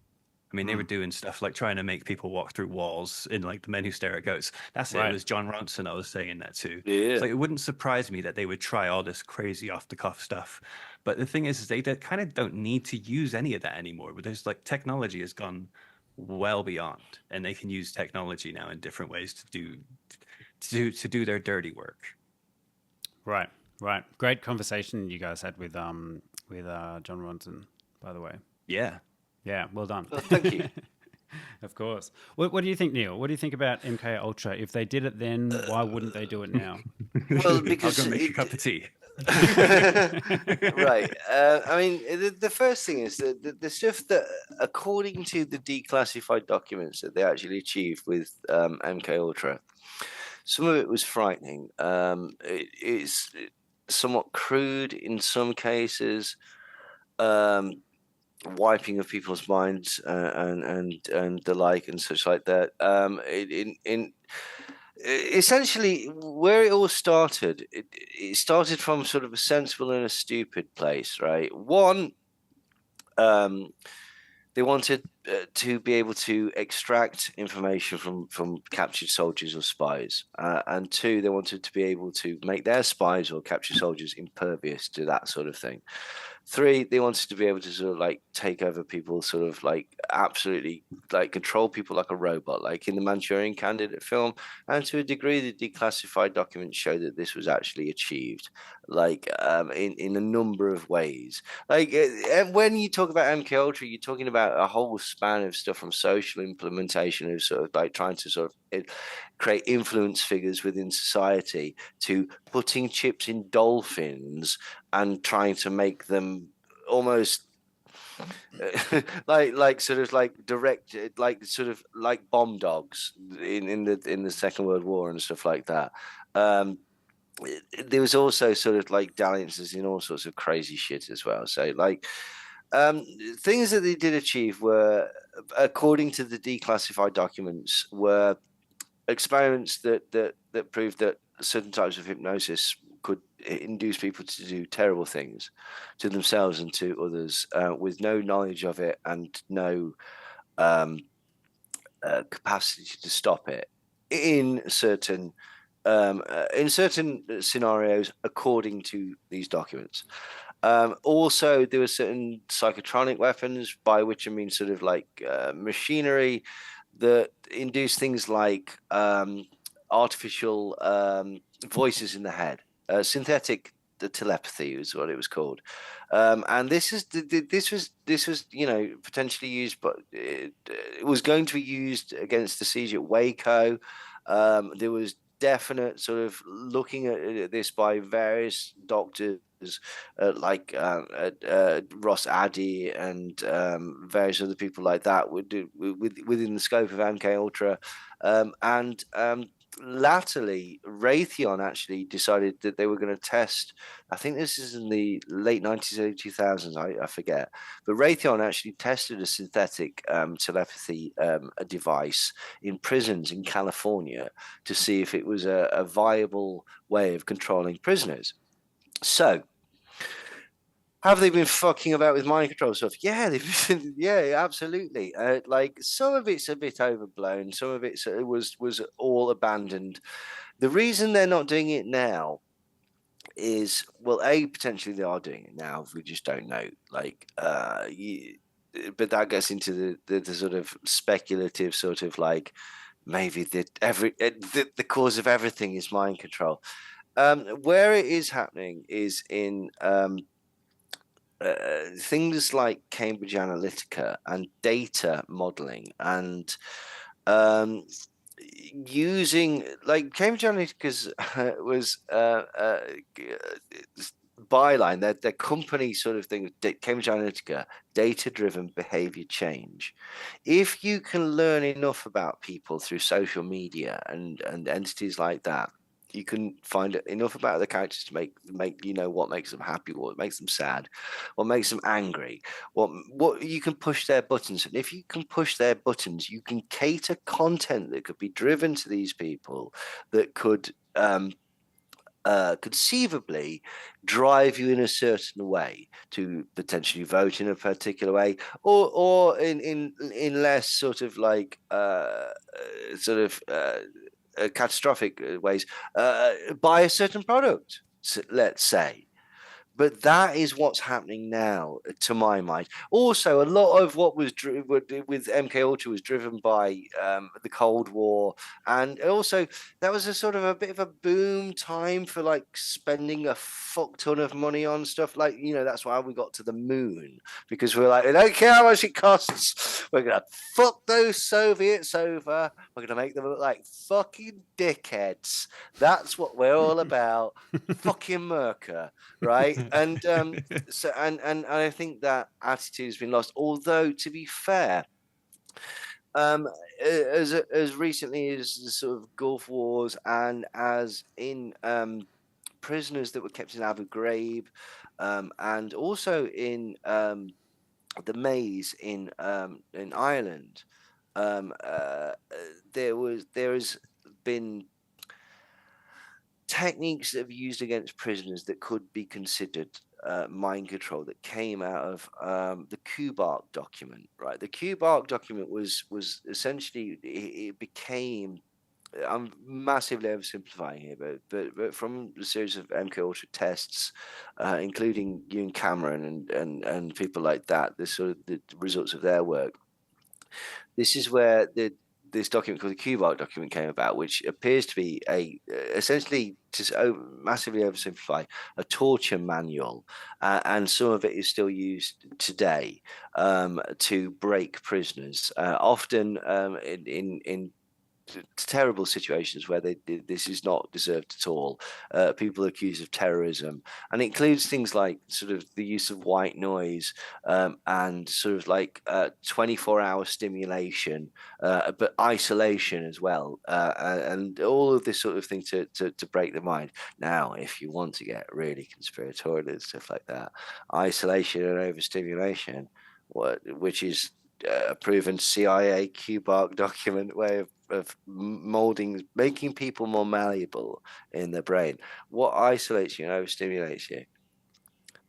S3: I mean, they were doing stuff like trying to make people walk through walls in like The Men Who Stare at Goats. That's it. It
S1: Right.
S3: was John Ronson. I was saying that too.
S2: Yeah.
S3: It's like it wouldn't surprise me that they would try all this crazy off the cuff stuff. But the thing is they kind of don't need to use any of that anymore. But there's like technology has gone well beyond, and they can use technology now in different ways to do their dirty work.
S1: Right. Right. Great conversation you guys had with John Ronson, by the way.
S3: Yeah.
S1: Yeah, well done.
S2: Well, thank you.
S1: Of course. What do you think, Neil? What do you think about MK Ultra? If they did it then, why wouldn't they do it now?
S2: Well,
S3: I'll
S2: because
S3: go make a cup of tea.
S2: right. I mean, the first thing is that the stuff that, according to the declassified documents that they actually achieved with MK Ultra, some of it was frightening. It's somewhat crude in some cases. Wiping of people's minds and the like and such like that. Essentially where it all started, it started from sort of a sensible and a stupid place, right? One, they wanted to be able to extract information from captured soldiers or spies, and two, they wanted to be able to make their spies or captured soldiers impervious to that sort of thing. Three, they wanted to be able to sort of like take over people, sort of like absolutely like control people like a robot, like in the Manchurian Candidate film. And to a degree, the declassified documents show that this was actually achieved, like in a number of ways. Like when you talk about MK Ultra, you're talking about a whole span of stuff from social implementation of sort of like trying to sort of create influence figures within society to putting chips in dolphins and trying to make them almost like sort of like direct, like sort of like bomb dogs in the Second World War and stuff like that. There was also sort of like dalliances in all sorts of crazy shit as well. So like things that they did achieve were, according to the declassified documents, were experiments that proved that certain types of hypnosis could induce people to do terrible things to themselves and to others with no knowledge of it and no capacity to stop it in certain scenarios, according to these documents. Also, there were certain psychotronic weapons, by which I mean sort of like machinery that induce things like artificial voices in the head, synthetic telepathy is what it was called, and this was potentially used, but it was going to be used against the siege at Waco. There was definite sort of looking at this by various doctors like Ross Addy and various other people like that would do within the scope of MK Ultra, and latterly Raytheon actually decided that they were going to test. I think this is in the late 90s, early 2000s. I forget, but Raytheon actually tested a synthetic telepathy a device in prisons in California to see if it was a viable way of controlling prisoners. So, have they been fucking about with mind control stuff? Yeah, they've been, yeah, absolutely. Like some of it's a bit overblown, some of it was all abandoned. The reason they're not doing it now is, well, potentially they are doing it now. We just don't know. Like, but that gets into the sort of speculative sort of like maybe the cause of everything is mind control. Where it is happening is in things like Cambridge Analytica and data modeling and using, like, Cambridge Analytica's was byline, their company sort of thing, Cambridge Analytica, data-driven behavior change. If you can learn enough about people through social media and entities like that, you can find enough about the characters to make what makes them happy, what makes them sad, what makes them angry, what you can push their buttons. And if you can push their buttons, you can cater content that could be driven to these people that could conceivably drive you in a certain way to potentially vote in a particular way, or in less sort of like catastrophic ways, buy a certain product, let's say. But that is what's happening now, to my mind. Also, a lot of what was with MK Ultra was driven by the Cold War, and also that was a sort of a bit of a boom time for like spending a fuck ton of money on stuff. Like, that's why we got to the moon, because we're like, I don't care how much it costs. We're gonna fuck those Soviets over. We're gonna make them look like fucking dickheads. That's what we're all about. Fucking Merca, right? And so I think that attitude has been lost. Although, to be fair, as recently as the sort of Gulf Wars, and as in prisoners that were kept in Abu Ghraib, and also in the maze in Ireland, there has been techniques that have used against prisoners that could be considered mind control, that came out of the Kubark document, right? The Kubark document was essentially, it became, I'm massively oversimplifying here, but from the series of MK Ultra tests, including Ewan Cameron and people like that, the sort of the results of their work, this is where this document called the Kubark document came about, which appears to be essentially, to massively oversimplify, a torture manual, and some of it is still used today to break prisoners, often in terrible situations where this is not deserved at all. People accused of terrorism, and it includes things like sort of the use of white noise, and sort of like 24-hour stimulation, but isolation as well, and all of this sort of thing to break the mind. Now, if you want to get really conspiratorial and stuff like that, isolation and overstimulation, which is a proven CIA Kubark document way of making people more malleable in their brain. What isolates you and overstimulates you?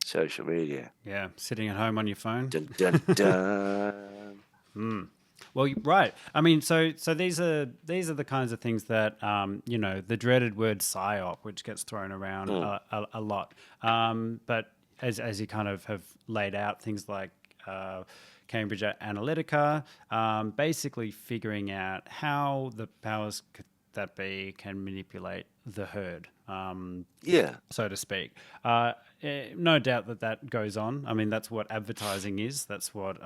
S2: Social media.
S1: Yeah, sitting at home on your phone.
S2: Dun, dun, dun.
S1: Well, right. I mean, so these are the kinds of things that the dreaded word psyop, which gets thrown around a lot. But as you kind of have laid out, things like Cambridge Analytica, basically figuring out how the powers that be can manipulate the herd, so to speak. No doubt that goes on. I mean, that's what advertising is. That's what,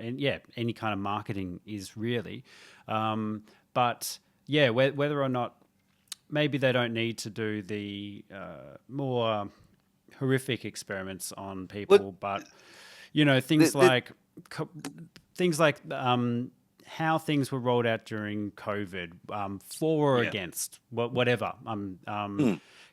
S1: any kind of marketing is really. But yeah, whether or not maybe they don't need to do the more horrific experiments on people, but things like how things were rolled out during COVID, for or against, whatever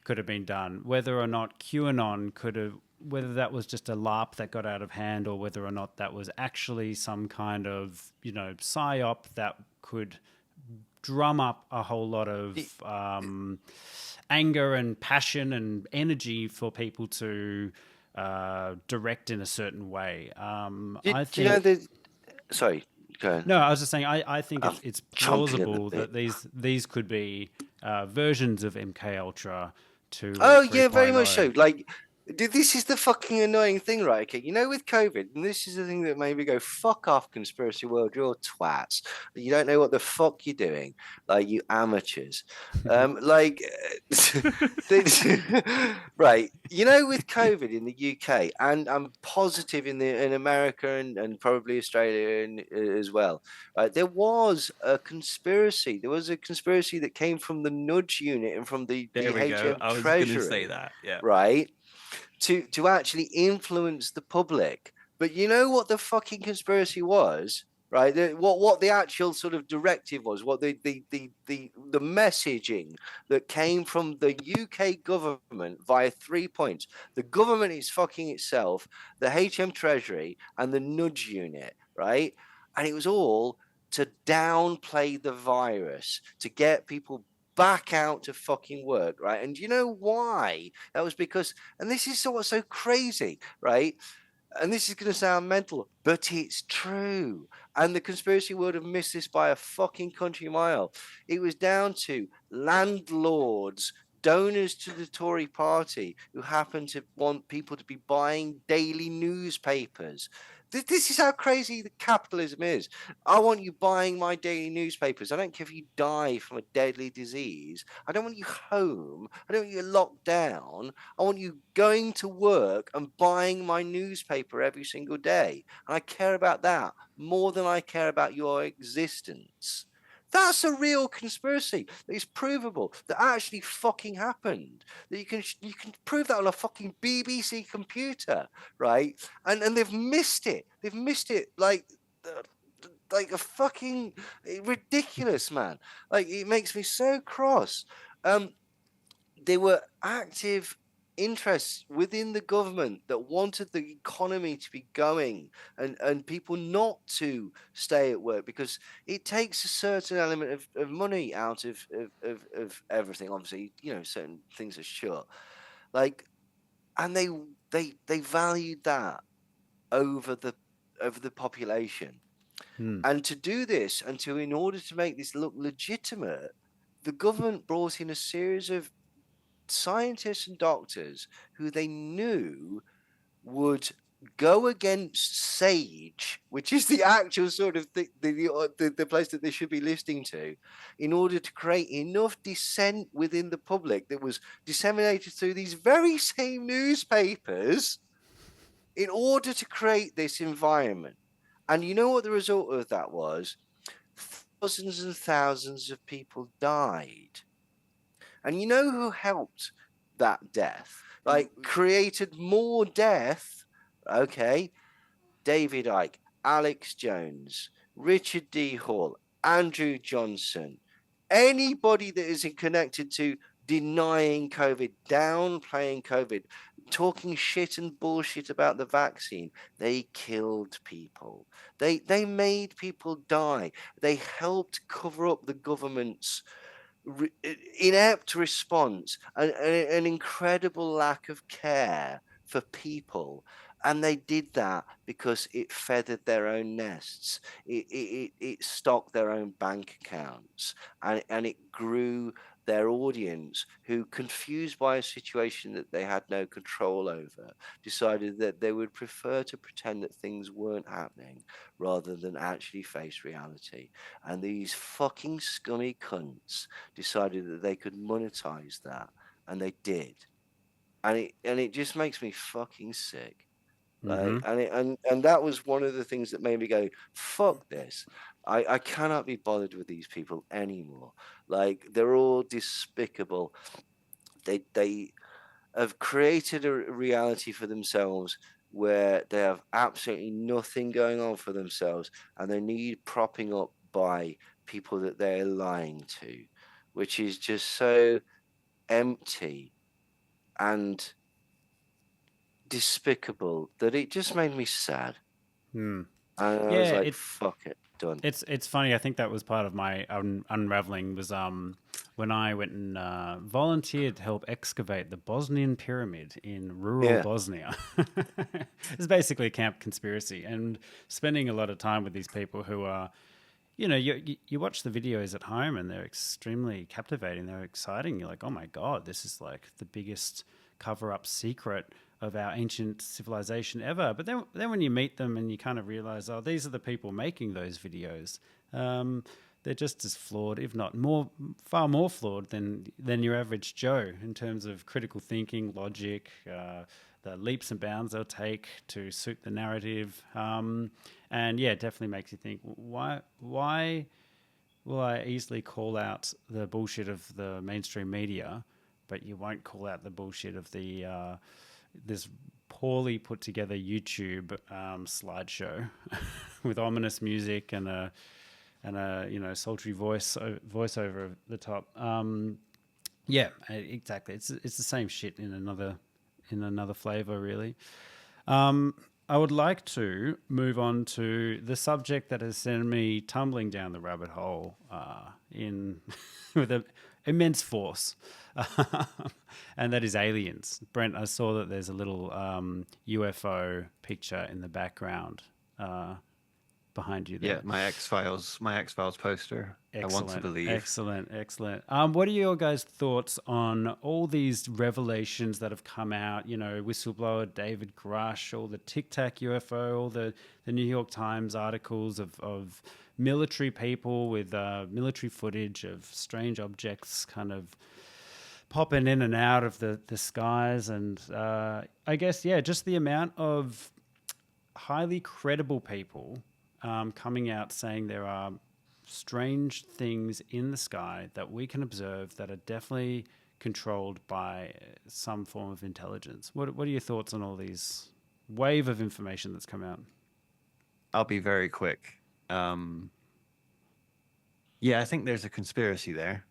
S1: could have been done. Whether or not QAnon whether that was just a LARP that got out of hand, or whether or not that was actually some kind of psyop that could drum up a whole lot of anger and passion and energy for people to direct in a certain way.
S2: Sorry, go ahead.
S1: No, I was just saying, I think it's plausible that these could be versions of MK Ultra to.
S2: Oh yeah, very much so. Like, this is the fucking annoying thing, right? Okay, with COVID, and this is the thing that made me go, fuck off, conspiracy world, you're twats. You don't know what the fuck you're doing, like, you amateurs. Right, with COVID in the UK, and I'm positive in America and probably Australia as well, right? There was a conspiracy. There was a conspiracy that came from the Nudge Unit and from the HM
S3: I was
S2: Treasury.
S3: going to say that, yeah.
S2: Right? To actually influence the public. But you know what the fucking conspiracy was? right? What the actual sort of directive was, what the messaging that came from the UK government via 3 points. The government is fucking itself, the HM Treasury, and the Nudge Unit, right? And it was all to downplay the virus, to get people back out to fucking work, right? And you know why? That was because, and this is what's so crazy, right? And this is going to sound mental, but it's true. And the conspiracy world have missed this by a fucking country mile. It was down to landlords, donors to the Tory party, who happen to want people to be buying daily newspapers. This is how crazy the capitalism is. I want you buying my daily newspapers. I don't care if you die from a deadly disease. I don't want you home. I don't want you locked down. I want you going to work and buying my newspaper every single day. And I care about that more than I care about your existence. That's a real conspiracy that is provable, that actually fucking happened. That you can prove that on a fucking BBC computer, right? And they've missed it. They've missed it like a fucking ridiculous, man. Like, it makes me so cross. There were active interests within the government that wanted the economy to be going and people not to stay at work, because it takes a certain element of money out of everything. Obviously, you know, certain things are shut. Like, and they valued that over the population. And to do this, in order to make this look legitimate, the government brought in a series of scientists and doctors who they knew would go against SAGE, which is the actual sort of the place that they should be listening to, in order to create enough dissent within the public that was disseminated through these very same newspapers in order to create this environment. And you know what the result of that was? Thousands and thousands of people died. And you know who helped that death? Like, created more death, okay? David Icke, Alex Jones, Richard D. Hall, Andrew Johnson, anybody that is connected to denying COVID, downplaying COVID, talking shit and bullshit about the vaccine. They killed people. They made people die. They helped cover up the government's inept response, an incredible lack of care for people. And they did that because it feathered their own nests. It stocked their own bank accounts, and it grew their audience, who, confused by a situation that they had no control over, decided that they would prefer to pretend that things weren't happening rather than actually face reality. And these fucking scummy cunts decided that they could monetize that, and they did. And it just makes me fucking sick. Like, and that was one of the things that made me go, fuck this. I cannot be bothered with these people anymore. Like, they're all despicable. They have created a reality for themselves where they have absolutely nothing going on for themselves, and they need propping up by people that they're lying to, which is just so empty and despicable that it just made me sad. And I was like, fuck it, done.
S1: It's funny. I think that was part of my unraveling was when I went and volunteered to help excavate the Bosnian pyramid in rural Bosnia. It's basically a camp conspiracy, and spending a lot of time with these people who are, you know, you watch the videos at home and they're extremely captivating. They're exciting. You're like, oh my God, this is like the biggest cover-up secret of our ancient civilization ever. But then when you meet them and you kind of realize, oh, these are the people making those videos. They're just as flawed, if not far more flawed than your average Joe in terms of critical thinking, logic, the leaps and bounds they'll take to suit the narrative. And yeah, it definitely makes you think, why will I easily call out the bullshit of the mainstream media, but you won't call out the bullshit of the this poorly put together YouTube slideshow with ominous music and a sultry voiceover at the top. Yeah, exactly. It's the same shit in another flavor, really. I would like to move on to the subject that has sent me tumbling down the rabbit hole in with an immense force, and that is aliens. Brent, I saw that there's a little UFO picture in the background behind you there.
S3: Yeah, my X-Files poster.
S1: Excellent,
S3: I want to believe.
S1: Excellent. What are your guys' thoughts on all these revelations that have come out? Whistleblower David Grush, all the Tic Tac UFO, all the New York Times articles of military people with military footage of strange objects kind of popping in and out of the skies. And I guess, just the amount of highly credible people coming out saying there are strange things in the sky that we can observe that are definitely controlled by some form of intelligence. What are your thoughts on all these wave of information that's come out?
S3: I'll be very quick. I think there's a conspiracy there.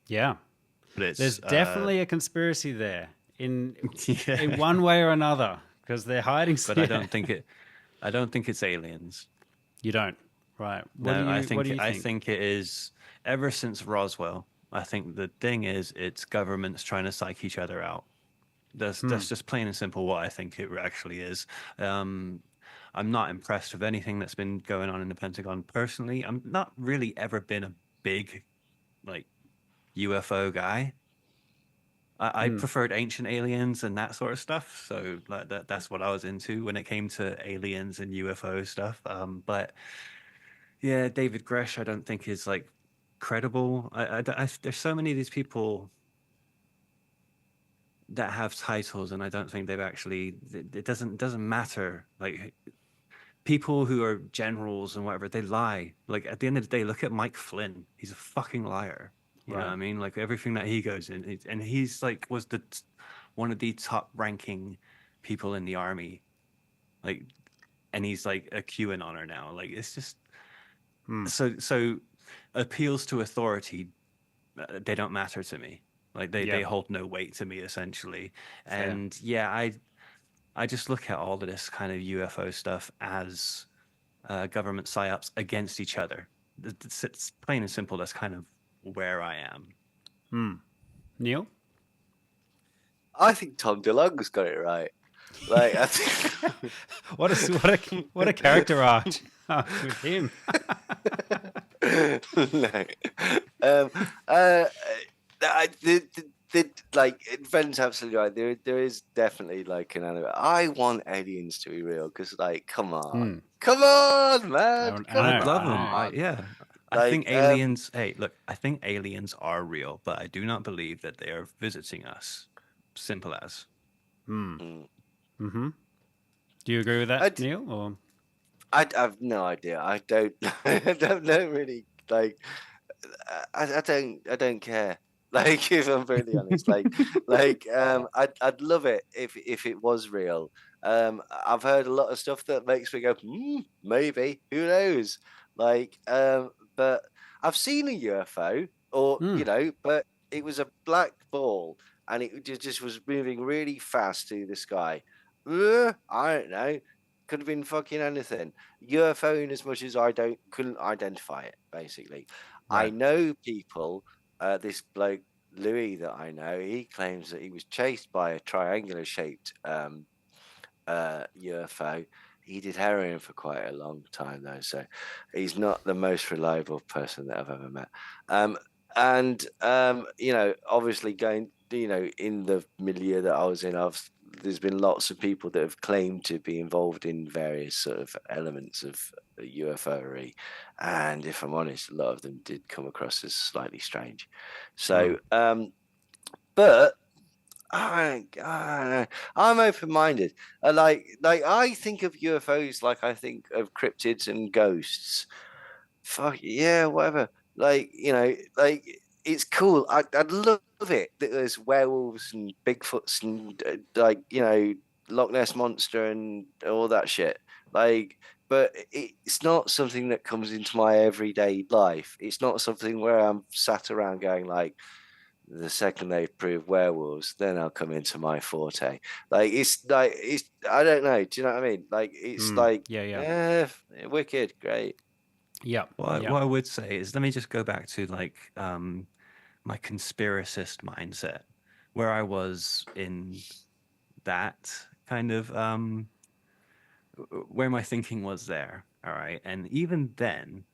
S1: Yeah.
S3: But
S1: there's definitely a conspiracy there in one way or another, because they're hiding.
S3: But I don't think it's aliens.
S1: You don't, right?
S3: I think it is. Ever since Roswell, I think the thing is, it's governments trying to psych each other out. That's just plain and simple what I think it actually is. I'm not impressed with anything that's been going on in the Pentagon personally. I'm not really ever been a big UFO guy. I preferred ancient aliens and that sort of stuff. So that's what I was into when it came to aliens and UFO stuff. But yeah, David Grush, I don't think is credible. There's so many of these people that have titles, and I don't think they've actually. It doesn't matter. People who are generals and whatever, they lie. At the end of the day, look at Mike Flynn. He's a fucking liar. You know what I mean? Everything that he goes in, and he's was one of the top ranking people in the army, and he's a QAnoner now. It's just so appeals to authority. They don't matter to me. They hold no weight to me essentially. And fair. I just look at all of this kind of UFO stuff as government psyops against each other. It's plain and simple. That's kind of where I am.
S1: Neil?
S2: I think Tom DeLonge's got it right. I think
S1: what a character arc with him.
S2: Ben's absolutely right. There is definitely an anime. I want aliens to be real because, come on, man,
S3: I love them. I think aliens. Hey, look, I think aliens are real, but I do not believe that they are visiting us. Simple as.
S1: Mm-hmm. Do you agree with that, Neil? Or
S2: I have no idea. I don't. I don't know really. I don't care. If I'm really honest, I'd love it if it was real. I've heard a lot of stuff that makes me go, maybe, who knows? But I've seen a UFO, but it was a black ball, and it just was moving really fast through the sky. I don't know. Could have been fucking anything. UFO, in as much as couldn't identify it. Basically, right. I know people. This bloke Louis that I know, he claims that he was chased by a triangular-shaped UFO. He did heroin for quite a long time, though, so he's not the most reliable person that I've ever met. Obviously going, in the milieu that I was in, there's been lots of people that have claimed to be involved in various sort of elements of UFO-ery, and if I'm honest, a lot of them did come across as slightly strange. So, but I'm open-minded. I think of UFOs like I think of cryptids and ghosts. Fuck yeah, whatever. It's cool. I'd love it that there's werewolves and Bigfoots and Loch Ness monster and all that shit. Like, but it's not something that comes into my everyday life. It's not something where I'm sat around going like, the second they prove werewolves, then I'll come into my forte. It's I don't know. Do you know what I mean? Like it's like
S1: Yeah.
S2: wicked, great.
S1: Yeah.
S3: What I would say is, let me just go back to like my conspiracist mindset, where I was in that kind of where my thinking was there. All right. And even then,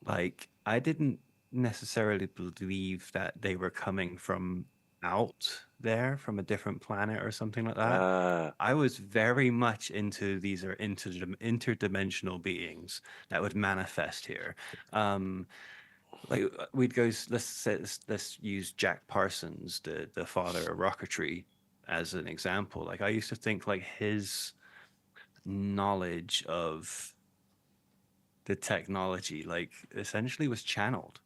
S3: like, I didn't necessarily believe that they were coming from out there from a different planet or something like that. I was very much into these are interdimensional beings that would manifest here. Like we'd go, let's say, let's use Jack Parsons, the father of rocketry, as an example. Like I used to think like his knowledge of the technology like essentially was channeled,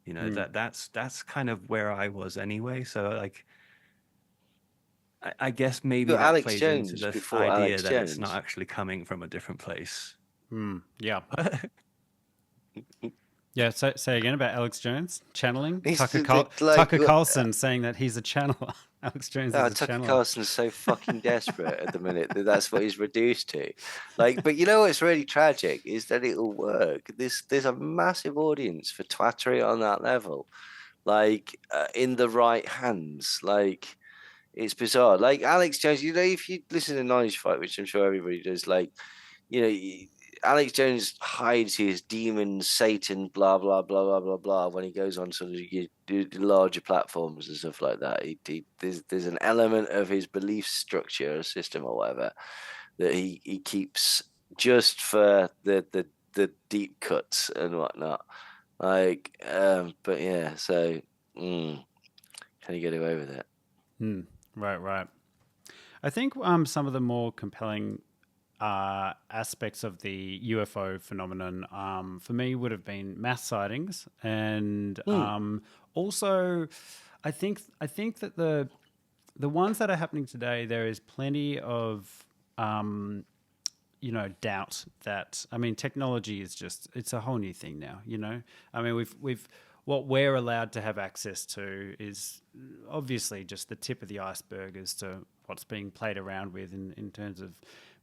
S3: you know. That's kind of where I was anyway. So like I guess maybe
S2: Got
S3: that
S2: Alex
S3: plays into
S2: Jones
S3: the
S2: before
S3: idea
S2: Alex
S3: that it's not
S2: Jones.
S3: actually coming from a different place.
S1: Yeah. Yeah, so say again about Alex Jones channeling.
S2: He's
S1: Tucker Carlson saying that he's a channeler. Alex Jones is a
S2: Tucker
S1: channeler.
S2: Carlson's so fucking desperate at the minute that that's what he's reduced to. Like, but you know what's really tragic is that it'll work. There's a massive audience for twattery on that level, like in the right hands. Like, it's bizarre. Like Alex Jones, you know, if you listen to Knowledge Fight, which I'm sure everybody does, like, you know, Alex Jones hides his demons, Satan, blah blah blah blah blah blah when he goes on sort of larger platforms and stuff like that. There's an element of his belief structure or system or whatever that he keeps just for the deep cuts and whatnot. Like, but yeah, so can you get away with it?
S1: Right. I think some of the more compelling aspects of the UFO phenomenon for me would have been mass sightings, and also I think that the ones that are happening today, there is plenty of doubt that, I mean, technology is it's a whole new thing now, you know. I mean, we've what we're allowed to have access to is obviously just the tip of the iceberg as to what's being played around with in terms of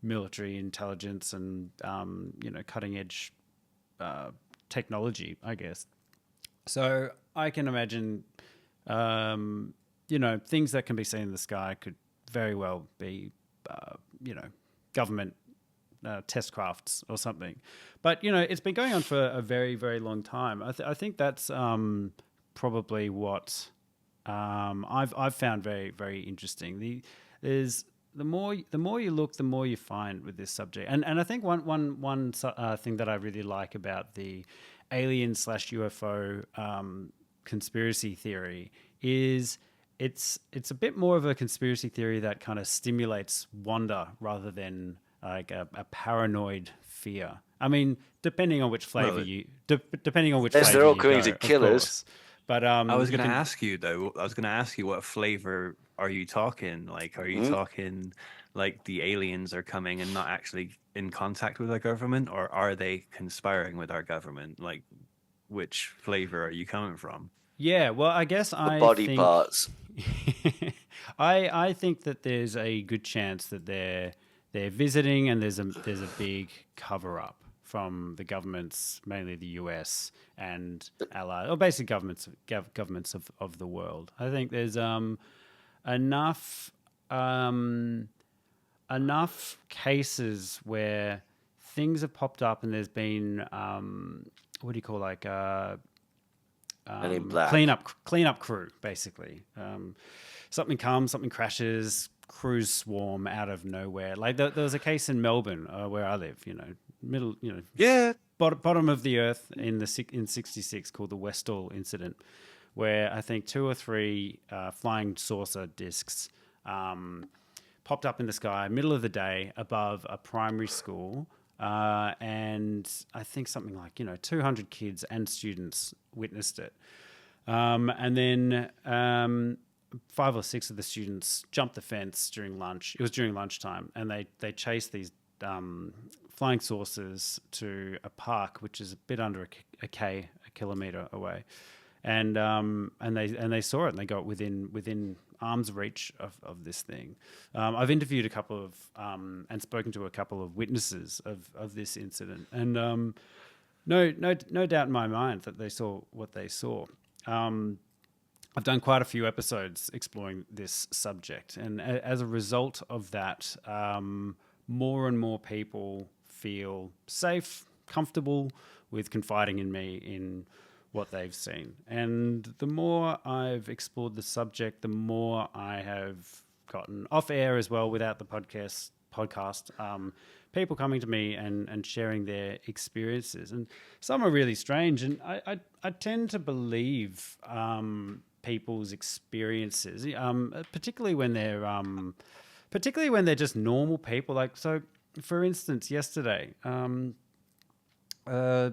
S1: military intelligence and cutting edge technology, I guess. So I can imagine things that can be seen in the sky could very well be government test crafts or something. But it's been going on for a very, very long time. I think that's probably what I've found very, very interesting. The more you look, the more you find with this subject. And I think one thing that I really like about the alien / UFO conspiracy theory is it's a bit more of a conspiracy theory that kind of stimulates wonder rather than like a paranoid fear. I mean, depending on which flavor depending on which
S2: Yes,
S1: flavor
S2: they're all
S1: you
S2: coming
S1: go,
S2: to
S1: of
S2: kill us.
S1: course. But
S3: I was going to ask you though. I was going to ask you what flavor are you talking? Like, are you talking like the aliens are coming and not actually in contact with our government, or are they conspiring with our government? Like, which flavor are you coming from?
S1: Yeah, well, I guess
S2: The
S1: I
S2: body
S1: think
S2: parts.
S1: I think that there's a good chance that they're visiting, and there's a big cover up from the governments, mainly the US and allied, or basic governments of the world. I think there's enough enough cases where things have popped up, and there's been what do you call, like
S2: And in black.
S1: cleanup crew, basically. Something comes, something crashes, crews swarm out of nowhere. Like there was a case in Melbourne, where I live.
S2: Yeah.
S1: Bottom of the earth in '66, called the Westall incident, where I think 2 or 3 flying saucer discs popped up in the sky, middle of the day, above a primary school. And I think something like 200 kids and students witnessed it. And then 5 or 6 of the students jumped the fence during lunch. It was during lunchtime, and they chased these flying saucers to a park, which is a bit under a kilometer away, and they saw it, and they got within arm's reach of this thing. I've interviewed a couple of and spoken to a couple of witnesses of this incident, and no doubt in my mind that they saw what they saw. I've done quite a few episodes exploring this subject, and as a result of that, more and more people feel safe, comfortable with confiding in me in what they've seen. And the more I've explored the subject, the more I have gotten off air as well without the podcast, people coming to me and sharing their experiences. And some are really strange, and I tend to believe people's experiences, particularly when they're just normal people. Like, so for instance, yesterday, a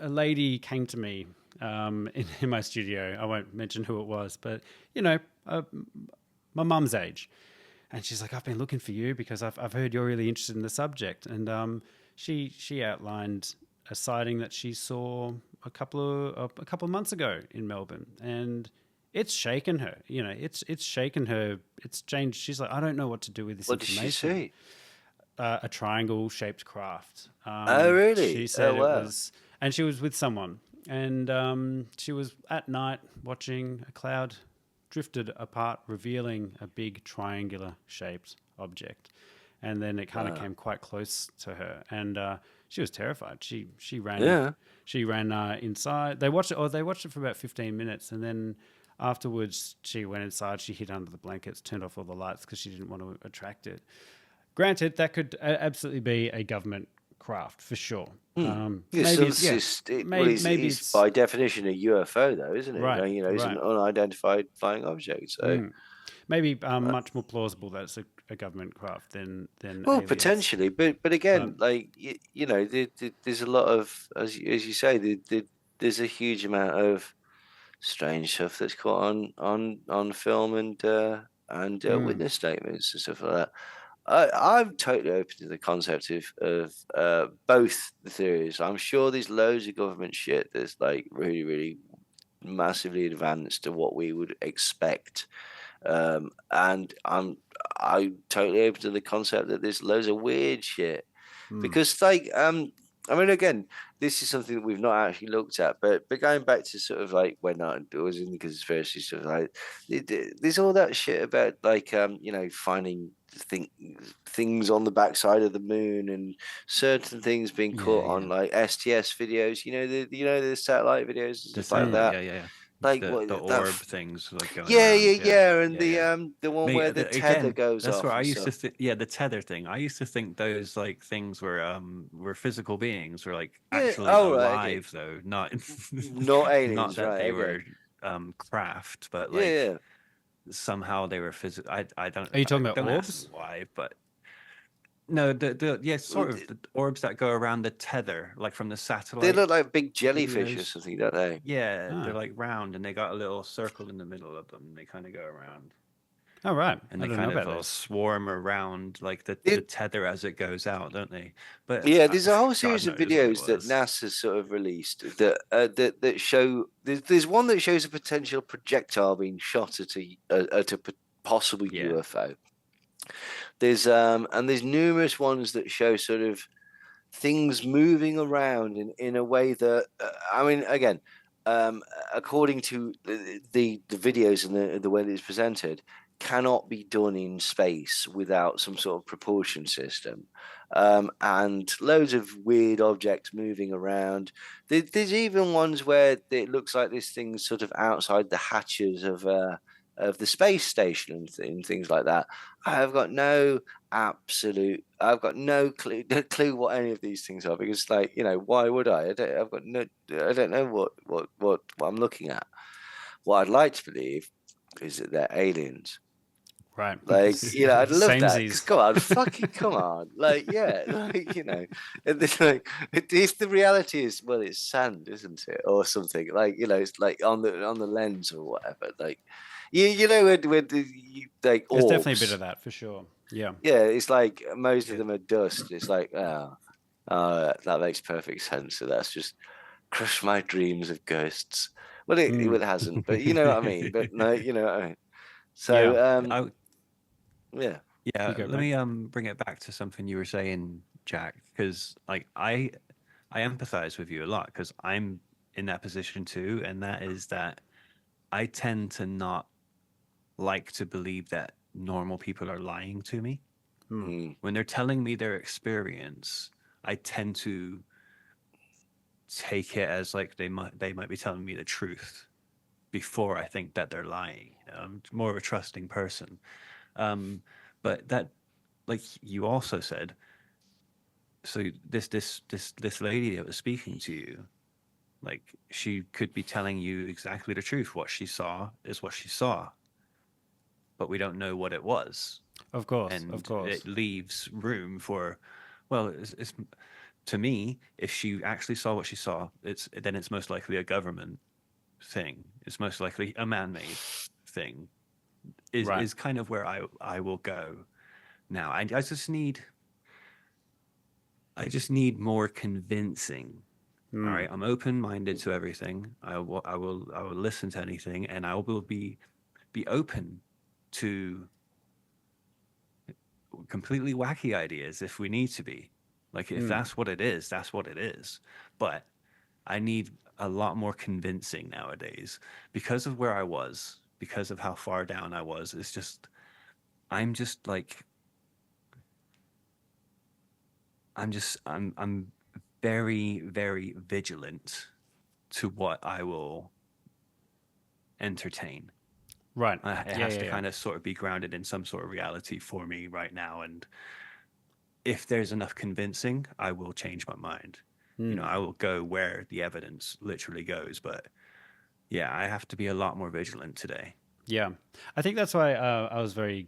S1: lady came to me in my studio. I won't mention who it was, but my mum's age, and she's like, "I've been looking for you because I've heard you're really interested in the subject." And she outlined a sighting that she saw a couple of months ago in Melbourne, and it's shaken her. It's shaken her. It's changed. She's like, "I don't know what to do with this information."
S2: What did she see?
S1: A triangle-shaped craft.
S2: Oh, really?
S1: She said
S2: Oh, wow.
S1: it was, and she was with someone, and she was at night watching a cloud drifted apart, revealing a big triangular-shaped object, and then it kind of came quite close to her, and she was terrified. She ran.
S2: Yeah.
S1: She ran inside. They watched it for about 15 minutes, and then afterwards she went inside. She hid under the blankets, turned off all the lights because she didn't want to attract it. Granted, that could absolutely be a government craft for sure.
S2: Maybe it's by definition a UFO, though, isn't it?
S1: Right,
S2: It's an unidentified flying object. So
S1: maybe much more plausible that it's a government craft than
S2: well,
S1: aliens.
S2: potentially, but again, there's a lot of, as you say, there's a huge amount of strange stuff that's caught on film and witness statements and stuff like that. I'm totally open to the concept of both the theories. I'm sure there's loads of government shit that's like really, really massively advanced to what we would expect, and I'm totally open to the concept that there's loads of weird shit because I mean, again, this is something that we've not actually looked at, but going back to sort of like when I was in the conspiracy stuff, like there's all that shit about like finding things on the backside of the moon and certain things being caught on like STS videos, the satellite videos and stuff like that.
S3: Yeah.
S2: Like
S3: the orb things like going
S2: around,
S3: and
S2: the one where the tether goes off.
S3: That's where I used to think. Yeah, the tether thing. I used to think those like things were physical beings, were like actually alive, though, not
S2: aliens.
S3: Not that they were craft, but like somehow they were physical. I don't.
S1: Are you talking
S3: I
S1: about
S3: don't
S1: orbs?
S3: ask why, but. No, sort of the orbs that go around the tether, like from the satellite.
S2: They look like big jellyfish or something, don't they?
S3: Yeah, they're like round, and they got a little circle in the middle of them. And they kind of go around.
S1: Oh, right.
S3: And they kind of all swarm around like the tether as it goes out, don't they? But
S2: yeah, there's a whole series of videos that NASA's sort of released that show. There's one that shows a potential projectile being shot at a possible UFO. There's numerous ones that show sort of things moving around in a way that I mean, again, according to the videos and the way that it's presented, cannot be done in space without some sort of propulsion system, and loads of weird objects moving around. There's even ones where it looks like this thing's sort of outside the hatches of the space station and things like that. I've got no clue what any of these things are, because why would I? I don't know what I'm looking at. What I'd like to believe is that they're aliens.
S1: Right.
S2: Like, you know, I'd love that. Because
S1: Samesies.
S2: come on, fucking come on. Like, yeah, like, you know, and then, like, if the reality is, well, it's sand, isn't it, or something? Like, you know, it's like on the lens or whatever. Like, you know, like
S1: There's definitely a bit
S2: orbs.
S1: of that for sure. Yeah.
S2: Yeah, it's like most of
S3: Yeah.
S2: them are dust. It's like, that makes perfect sense. So that's just crushed my dreams of ghosts. Well,
S1: Mm.
S2: it hasn't, but you know what I mean. But no, you know what I mean.
S1: Yeah.
S2: So,
S3: I,
S2: yeah.
S1: You
S3: yeah,
S1: go,
S3: let
S1: Brent.
S3: me bring it back to something you were saying, Jack, because like I empathize with you a lot because I'm in that position too, and that is that I tend to not like to believe that normal people are lying to me.
S1: Mm.
S2: Mm,
S3: When they're telling me their experience, I tend to take it as like they might be telling me the truth before I think that they're lying. You know, I'm more of a trusting person. Um, but that, like you also said, so this lady that was speaking to you, like she could be telling you exactly the truth. What she saw is what she saw, but we don't know what it was,
S1: Of course. Of
S3: and
S1: course.
S3: it leaves room for, well, it's to me, if she actually saw what she saw, it's most likely a government thing. It's most likely a man-made thing. Is
S1: Right.
S3: is kind of where I will go now. I just need more convincing. All
S1: Mm.
S3: right, I'm open-minded to everything. I will listen to anything, and I will be open to completely wacky ideas if we need to be. Like if
S1: Mm.
S3: that's what it is, that's what it is. But I need a lot more convincing nowadays because of where I was, because of how far down I was. It's just I'm just like I'm very, very vigilant to what I will entertain.
S1: Right.
S3: It
S1: Yeah.
S3: has
S1: Yeah.
S3: to
S1: Yeah.
S3: kind of sort of be grounded in some sort of reality for me right now. And if there's enough convincing, I will change my mind. You know,
S1: Mm.
S3: I will go where the evidence literally goes. But yeah, I have to be a lot more vigilant today.
S1: Yeah, I think that's why I was very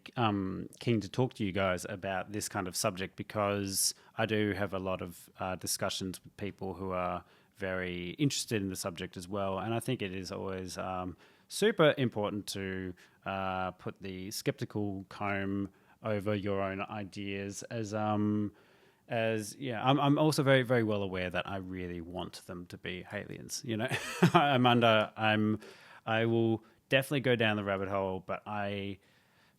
S1: keen to talk to you guys about this kind of subject because I do have a lot of discussions with people who are very interested in the subject as well, and I think it is always super important to put the skeptical comb over your own ideas as yeah, I'm also very very well aware that I really want them to be aliens. You know, I will definitely go down the rabbit hole, but I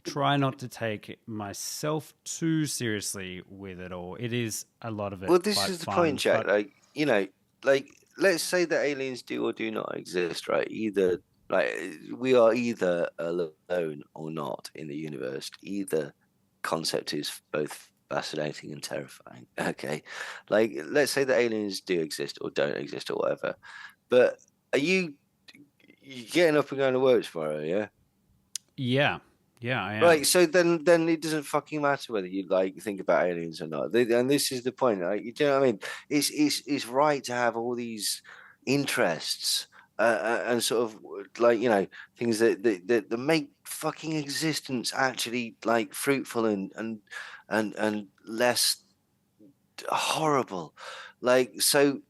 S1: try not to take myself too seriously with it all. It is a lot of
S2: well,
S1: it
S2: this
S1: quite
S2: is the point,
S1: fun,
S2: Jack.
S1: but
S2: Like, you know, like let's say that aliens do or do not exist, right? Either like we are either alone or not in the universe. Either concept is both fascinating and terrifying. Okay, like let's say that aliens do exist or don't exist or whatever. But are you getting up and going to work tomorrow? Yeah.
S1: yeah, yeah, I am.
S2: Right, so then it doesn't fucking matter whether you like think about aliens or not. And this is the point, like, you know what I mean? It's right to have all these interests and sort of like you know things that make fucking existence actually like fruitful and less horrible. Like so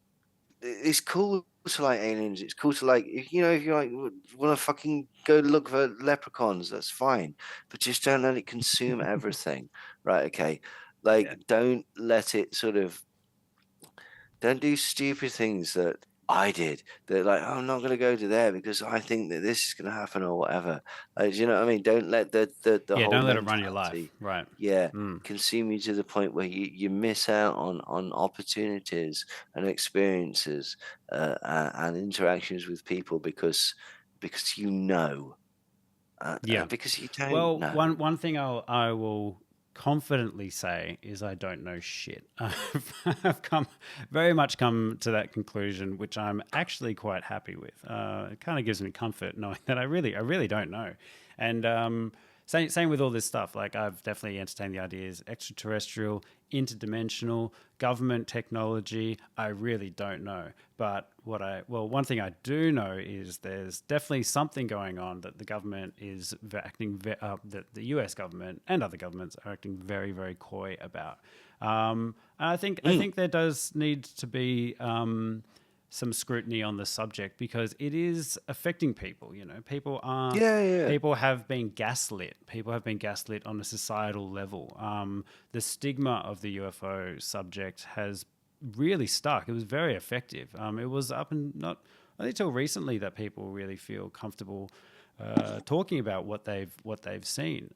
S2: it's cool to like aliens. It's cool to like you know if you like want to fucking go look for leprechauns, that's fine. But just don't let it consume everything, right? Okay, like
S3: Yeah.
S2: don't let it sort of don't do stupid things that I did. That like oh, I'm not going to go to there because I think that this is going to happen or whatever. Do you know what I mean? Don't let the
S1: Yeah,
S2: whole
S1: don't let it run your life.
S2: mentality,
S1: Right.
S2: yeah,
S1: Mm.
S2: consume you to the point where you miss out on opportunities and experiences and interactions with people because you know
S1: Yeah.
S2: because you don't
S1: Well,
S2: know.
S1: one thing I will confidently say is I don't know shit. I've very much come to that conclusion, which I'm actually quite happy with. It kind of gives me comfort knowing that I really don't know. And same with all this stuff. Like I've definitely entertained the ideas extraterrestrial, interdimensional, government technology. I really don't know, but one thing I do know is there's definitely something going on that the government is that the US government and other governments are acting very, very coy about. And I think there does need to be some scrutiny on the subject, because it is affecting people. People are people have been gaslit. People have been gaslit on a societal level. The stigma of the UFO subject has really stuck. It was very effective. It was up and not only until recently that people really feel comfortable talking about what they've seen.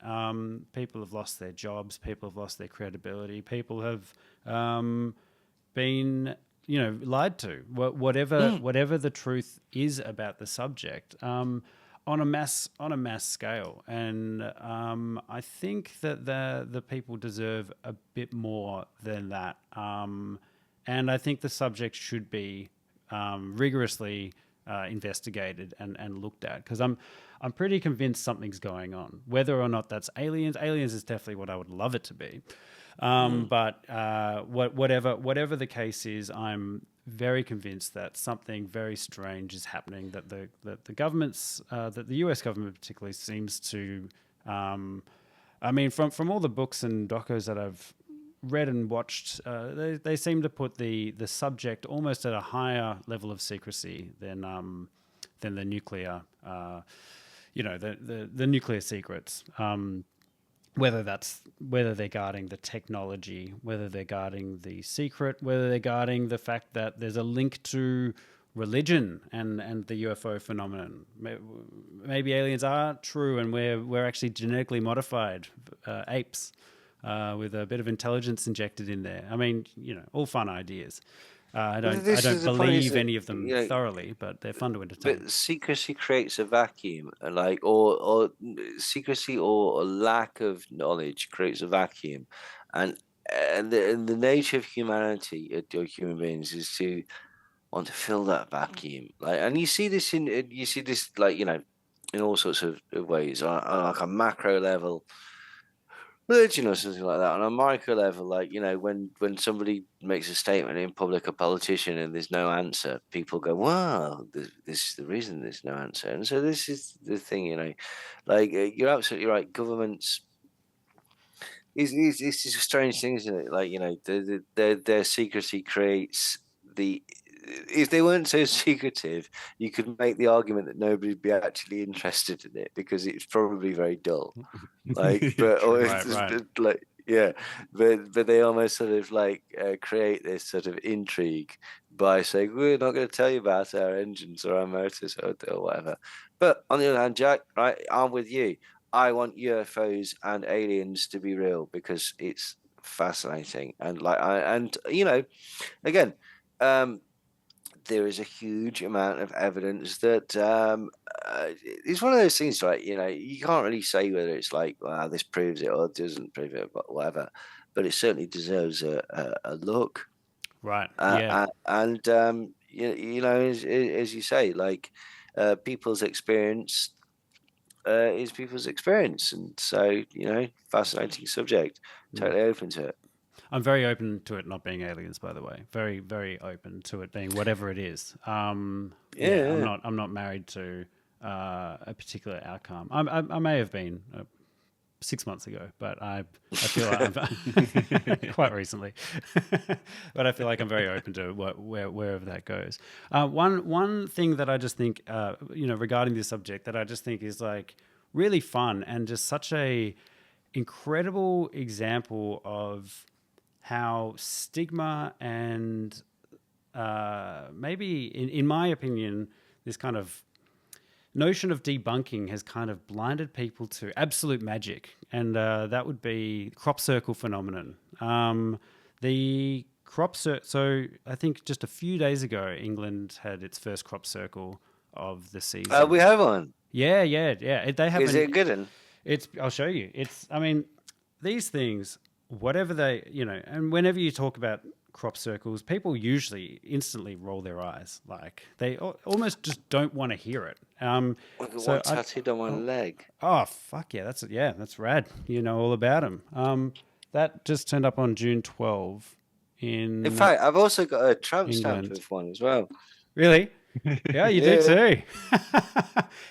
S1: People have lost their jobs. People have lost their credibility. People have been lied to. Whatever the truth is about the subject, on a mass scale. And I think that the people deserve a bit more than that. And I think the subject should be rigorously investigated and looked at, because I'm pretty convinced something's going on. Whether or not that's aliens is definitely what I would love it to be. But whatever the case is, I'm very convinced that something very strange is happening. That the governments, that the US government particularly, seems to. I mean, from all the books and docos that I've read and watched, they seem to put the subject almost at a higher level of secrecy than the nuclear, the nuclear secrets. Whether they're guarding the technology, whether they're guarding the secret, whether they're guarding the fact that there's a link to religion and the UFO phenomenon. Maybe aliens are true, and we're actually genetically modified apes with a bit of intelligence injected in there. I mean, all fun ideas. I don't believe any of them thoroughly, but they're fun to entertain.
S2: But secrecy creates a vacuum, or secrecy or a lack of knowledge creates a vacuum, and the nature of humanity, or human beings, is to want to fill that vacuum. And you see this in all sorts of ways, on like a macro level. Religion or something like that. On a micro level, when somebody makes a statement in public, a politician, and there's no answer, people go, "Wow, this is the reason there's no answer." And so this is the thing, you're absolutely right. Governments, it's just a strange thing, isn't it? Their secrecy creates the. If they weren't so secretive, you could make the argument that nobody'd be actually interested in it, because it's probably very dull. But they almost sort of create this sort of intrigue by saying, we're not going to tell you about our engines or our motors or whatever. But on the other hand, Jack, right, I'm with you. I want UFOs and aliens to be real, because it's fascinating. And again, there is a huge amount of evidence that it's one of those things, right? You can't really say whether it's this proves it or doesn't prove it, but whatever. But it certainly deserves a look,
S1: right?
S2: And as you say, people's experience is people's experience, and so fascinating subject. Totally open to it.
S1: I'm very open to it not being aliens, by the way. Very, very open to it being whatever it is. I'm not married to a particular outcome. I may have been 6 months ago, but I feel like I'm quite recently. But I feel like I'm very open to wherever that goes. One thing that I just think, regarding this subject, that I just think is really fun and just such a incredible example of how stigma and maybe, in my opinion, this kind of notion of debunking has kind of blinded people to absolute magic, and that would be crop circle phenomenon. The crop circle. So I think just a few days ago, England had its first crop circle of the season.
S2: We have one.
S1: Yeah. They have.
S2: Is it a good one?
S1: I'll show you. These things, whatever they, and whenever you talk about crop circles, people usually instantly roll their eyes. They almost just don't want to hear it.
S2: One tattooed on my leg.
S1: Oh, fuck yeah. That's rad. You know all about them. That just turned up on June 12 in
S2: fact, I've also got a tramp
S1: England.
S2: stamp with one as well.
S1: Really? Yeah, you do
S2: Yeah.
S1: too.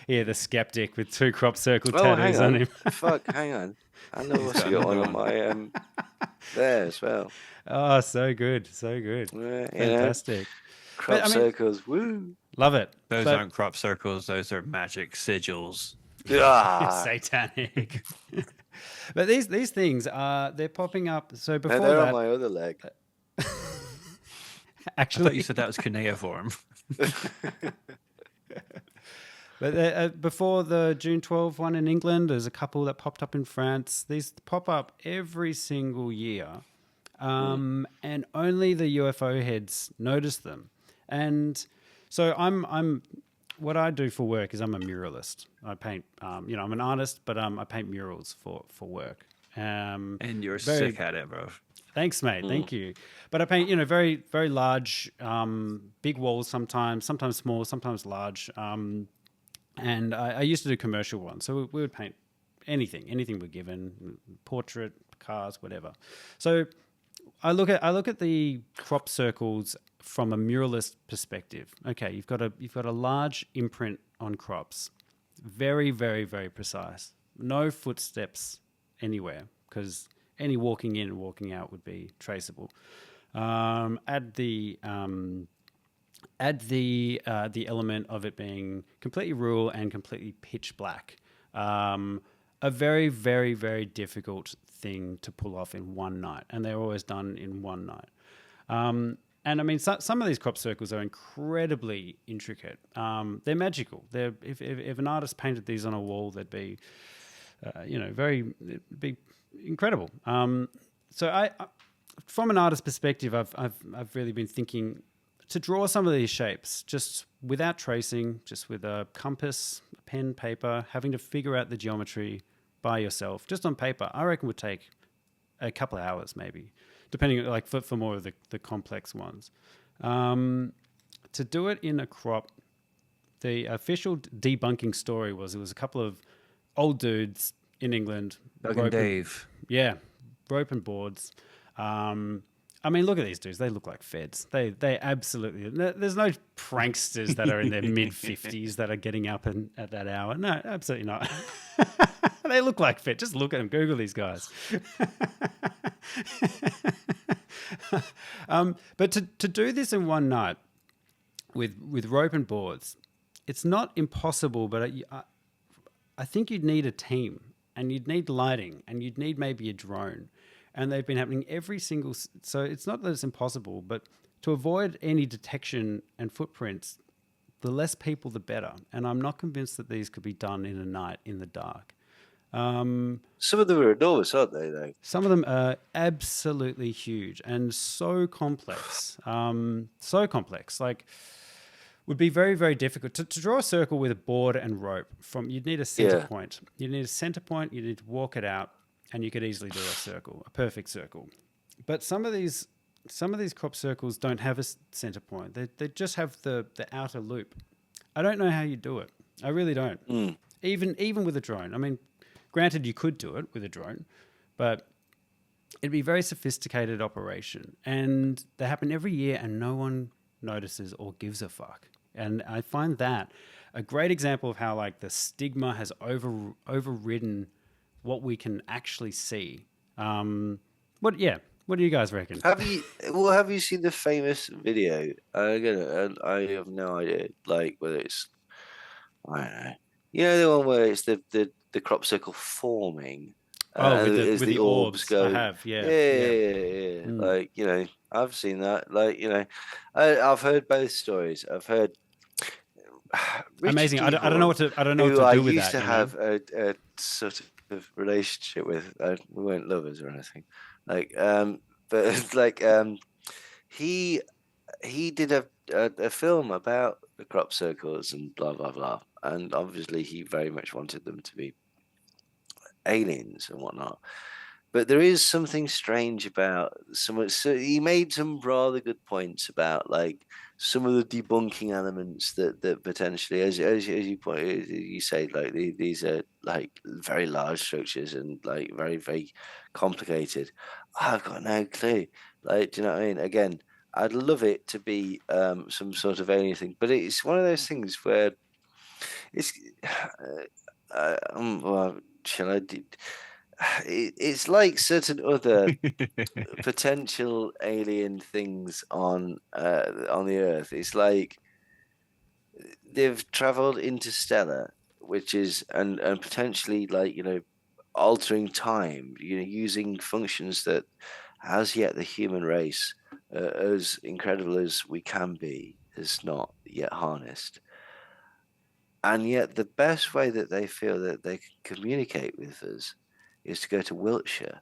S1: Yeah, the skeptic with 2 crop circle
S2: Oh, hang
S1: tattoos on
S2: on.
S1: him.
S2: Fuck, hang on. I know
S3: He's
S2: also
S3: got
S2: got one
S3: another
S2: on
S3: one.
S2: my there as well.
S1: Oh, so good. So good.
S2: You know,
S1: Fantastic. But
S2: crop
S1: I mean,
S2: circles. Woo.
S1: love it.
S3: Those
S1: But
S3: aren't crop circles. Those are magic sigils.
S2: Ah,
S1: satanic. But these things they're popping up. So
S2: no,
S1: before
S2: they're on
S1: that,
S2: my other leg.
S3: I thought
S1: actually,
S3: you said that was cuneiform.
S1: but before the June 12 one in England, there's a couple that popped up in France. These pop up every single year, and only the UFO heads notice them. And so I'm what I do for work is I'm a muralist. I paint. I'm an artist, but I paint murals for work.
S3: And you're
S1: Very-
S3: sick at it, bro.
S1: Thanks, mate. Thank you. But I paint, very, very large, big walls sometimes small, sometimes large. And I used to do commercial ones. So we would paint anything we're given, portrait, cars, whatever. So I look at the crop circles from a muralist perspective. Okay, you've got a large imprint on crops, very, very, very precise. No footsteps anywhere because any walking in and walking out would be traceable. Add the element of it being completely rural and completely pitch black. A very, very, very difficult thing to pull off in one night, and they're always done in one night. And I mean, some of these crop circles are incredibly intricate. They're magical. If an artist painted these on a wall, they'd be, it'd be incredible. So I, from an artist's perspective, I've really been thinking to draw some of these shapes just without tracing, just with a compass, a pen, paper, having to figure out the geometry by yourself, just on paper. I reckon would take a couple of hours maybe, depending like for more of the complex ones. To do it in a crop, the official debunking story was it was a couple of old dudes in England.
S3: Doug and Dave.
S1: Yeah, rope and boards. I mean, look at these dudes. They look like feds. They absolutely. There's no pranksters that are in their mid-50s that are getting up at that hour. No, absolutely not. They look like feds. Just look at them. Google these guys. But to do this in one night with rope and boards, it's not impossible. But I think you'd need a team, and you'd need lighting, and you'd need maybe a drone. And they've been happening every single... So it's not that it's impossible, but to avoid any detection and footprints, the less people, the better. And I'm not convinced that these could be done in a night in the dark.
S2: Some of them are enormous, aren't they, though?
S1: Some of them are absolutely huge and so complex. So complex. Like, would be very, very difficult. To draw a circle with a board and rope, you'd need a center point. You'd need a center point, you need to walk it out, and you could easily do a circle, a perfect circle. But some of these crop circles don't have a center point. They just have the outer loop. I don't know how you do it. I really don't. Even with a drone. I mean, granted, you could do it with a drone, but it'd be a very sophisticated operation. And they happen every year, and no one notices or gives a fuck. And I find that a great example of how like the stigma has overridden what we can actually see. What do you guys reckon?
S2: Have you seen the famous video? Again, I have no idea. Like whether it's, I don't know. You know the one where it's the crop circle forming.
S1: With the orbs
S2: go.
S1: I have, yeah.
S2: Like I've seen that. Like I've heard both stories. I've heard.
S1: Amazing. I don't know what to do with that.
S2: I used to have a sort of relationship with. We weren't lovers or anything. Like, but it's like he did a film about the crop circles and blah blah blah, and obviously he very much wanted them to be aliens and whatnot. But there is something strange about some. So he made some rather good points about like some of the debunking elements that potentially, as you say, like these are like very large structures and like very very complicated. I've got no clue. Like, do you know what I mean? Again, I'd love it to be some sort of alien thing, but it's one of those things where it's well, shall I do? It's like certain other potential alien things on the Earth. It's like they've traveled interstellar, which is and potentially like altering time, using functions that as yet the human race, as incredible as we can be, has not yet harnessed. And yet the best way that they feel that they can communicate with us is to go to Wiltshire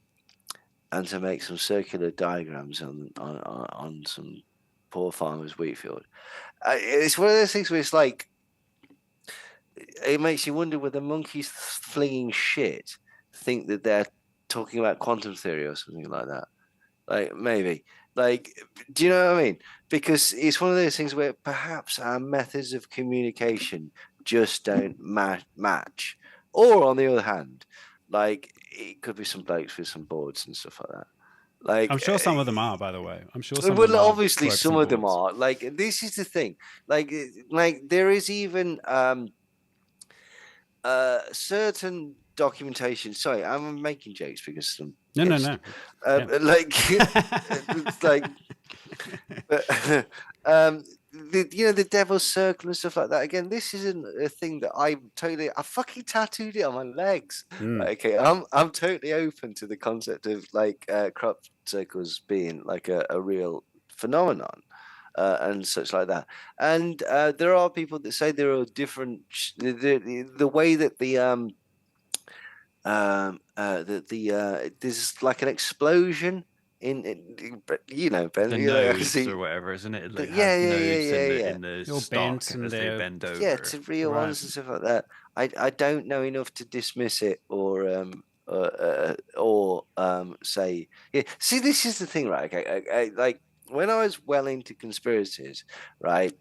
S2: and to make some circular diagrams on some poor farmer's wheat field. It's one of those things where it's like, it makes you wonder whether monkeys flinging shit think that they're talking about quantum theory or something like that. Like, maybe. Like, do you know what I mean? Because it's one of those things where perhaps our methods of communication just don't match. Or on the other hand, like, it could be some blokes with some boards and stuff like that. Like,
S1: I'm sure some of them are, by the way. I'm sure some of
S2: well,
S1: them are
S2: obviously
S1: blokes
S2: some
S1: and
S2: of them
S1: boards.
S2: are. Like, this is the thing. Like there is even certain documentation. Sorry, I'm making jokes because I'm
S1: No. Yeah.
S2: like it's like the devil's circle and stuff like that. Again, this isn't a thing that I fucking tattooed it on my legs.
S1: Mm.
S2: Okay, I'm totally open to the concept of like crop circles being like a real phenomenon. And such like that, and there are people that say there are different the way that there's like an explosion Ben,
S3: The nodes or whatever, isn't it? It like
S2: yeah,
S3: has nodes
S2: yeah.
S3: in the
S1: You're
S3: stock
S1: bent and
S3: as they
S1: they're
S3: bend over.
S2: Yeah, to real
S1: Right.
S2: ones and stuff like that. I don't know enough to dismiss it or say yeah. See, this is the thing, right? Okay, like when I was well into conspiracies, right?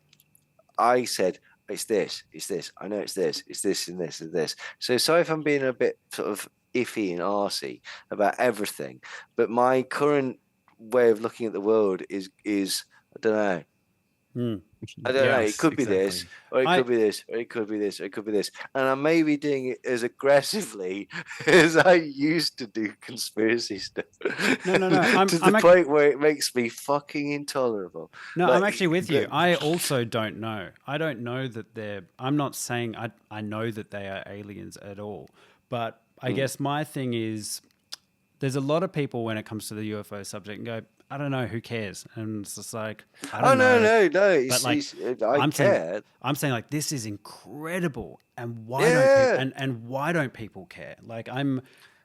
S2: I said it's this, I know it's this, and this, and this. So sorry if I'm being a bit sort of iffy and arsey about everything, but my current way of looking at the world is I don't know.
S1: Mm.
S2: I don't know.
S1: Yes,
S2: It could be
S3: exactly.
S2: this, or it could be this, or it could be this, or it could be this. And I may be doing it as aggressively as I used to do conspiracy stuff.
S1: No.
S2: To the point where it makes me fucking intolerable.
S1: No,
S2: Like,
S1: I'm actually with you.
S2: but-
S1: I also don't know. I don't know that they're. I'm not saying I know that they are aliens at all. But I guess my thing is, there's a lot of people when it comes to the UFO subject and go, I don't know, who cares? And it's just like, I don't know.
S2: no.
S1: But like,
S2: I
S1: care.
S2: care.
S1: I'm saying like, this is incredible, and why
S2: Yeah.
S1: don't and why don't people care? Like,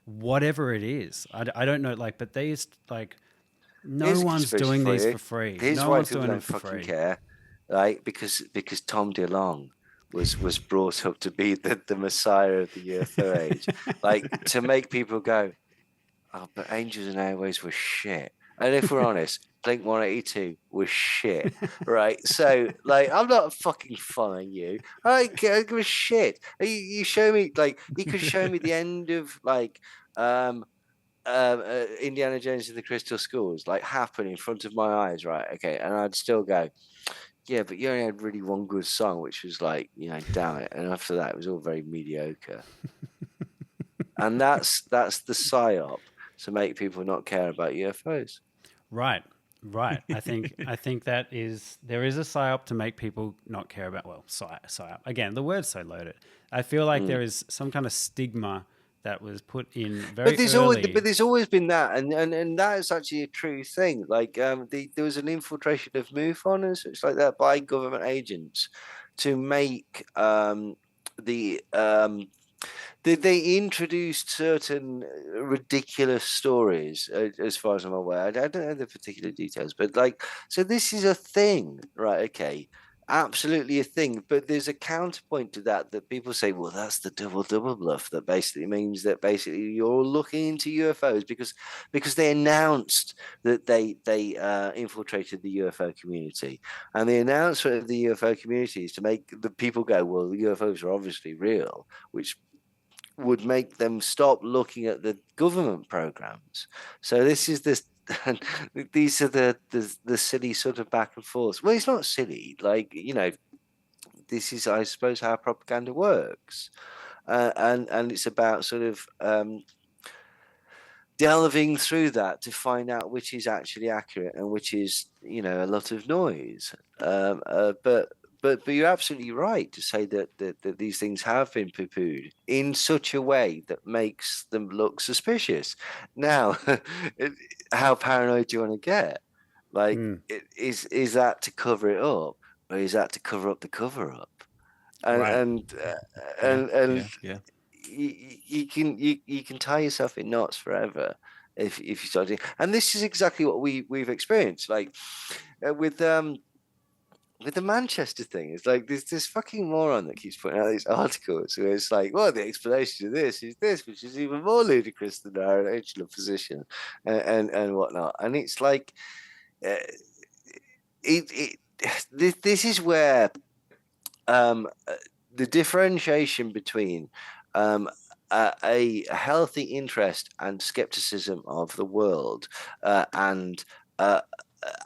S1: whatever it is, I don't know. Like, but these like. No
S2: Here's a
S1: one's
S2: conspiracy
S1: doing
S2: for
S1: these
S2: you.
S1: for free.
S2: Here's
S1: No
S2: why
S1: one's
S2: people
S1: doing them
S2: don't
S1: for
S2: fucking
S1: free.
S2: care, right? Because Tom DeLonge was brought up to be the messiah of the UFO age, like to make people go, oh, but Angels and Airways were shit. And if we're honest, Blink 182 was shit, right? So, like, I'm not fucking following you. I give a shit. You show me, like, you could show me the end of, like, Indiana Jones and the Crystal Skulls, like, happen in front of my eyes, right? Okay, and I'd still go, yeah, but you only had really one good song, which was like, damn it. And after that, it was all very mediocre. And that's the psyop to make people not care about UFOs.
S1: Right. I think there is a psyop to make people not care about. Well, psyop again. The word's so loaded. I feel like there is some kind of stigma that was put in very early.
S2: But there's always been that, and that is actually a true thing. Like there was an infiltration of MUFON and such like that by government agents to make they introduced certain ridiculous stories, as far as I'm aware. I don't know the particular details, but like, so this is a thing, right? Okay, absolutely a thing. But there's a counterpoint to that people say, well, that's the double bluff. That basically means that basically you're looking into UFOs because they announced that they infiltrated the UFO community, and the announcement of the UFO community is to make the people go, well, the UFOs are obviously real, which would make them stop looking at the government programs. So this is and these are the silly sort of back and forth. Well, it's not silly. Like, this is, I suppose, how propaganda works, and it's about sort of delving through that to find out which is actually accurate and which is, a lot of noise. But you're absolutely right to say that these things have been poo-pooed in such a way that makes them look suspicious. Now, how paranoid do you want to get? Like, is that to cover it up, or is that to cover up the cover up? And
S1: Right.
S2: and
S3: Yeah.
S2: you can tie yourself in knots forever if you start doing. And this is exactly what we've experienced. Like with the Manchester thing, it's like there's this fucking moron that keeps putting out these articles where it's like, well, the explanation of this is this, which is even more ludicrous than our original position, and whatnot. And it's like, uh, this is where the differentiation between a healthy interest and skepticism of the world, and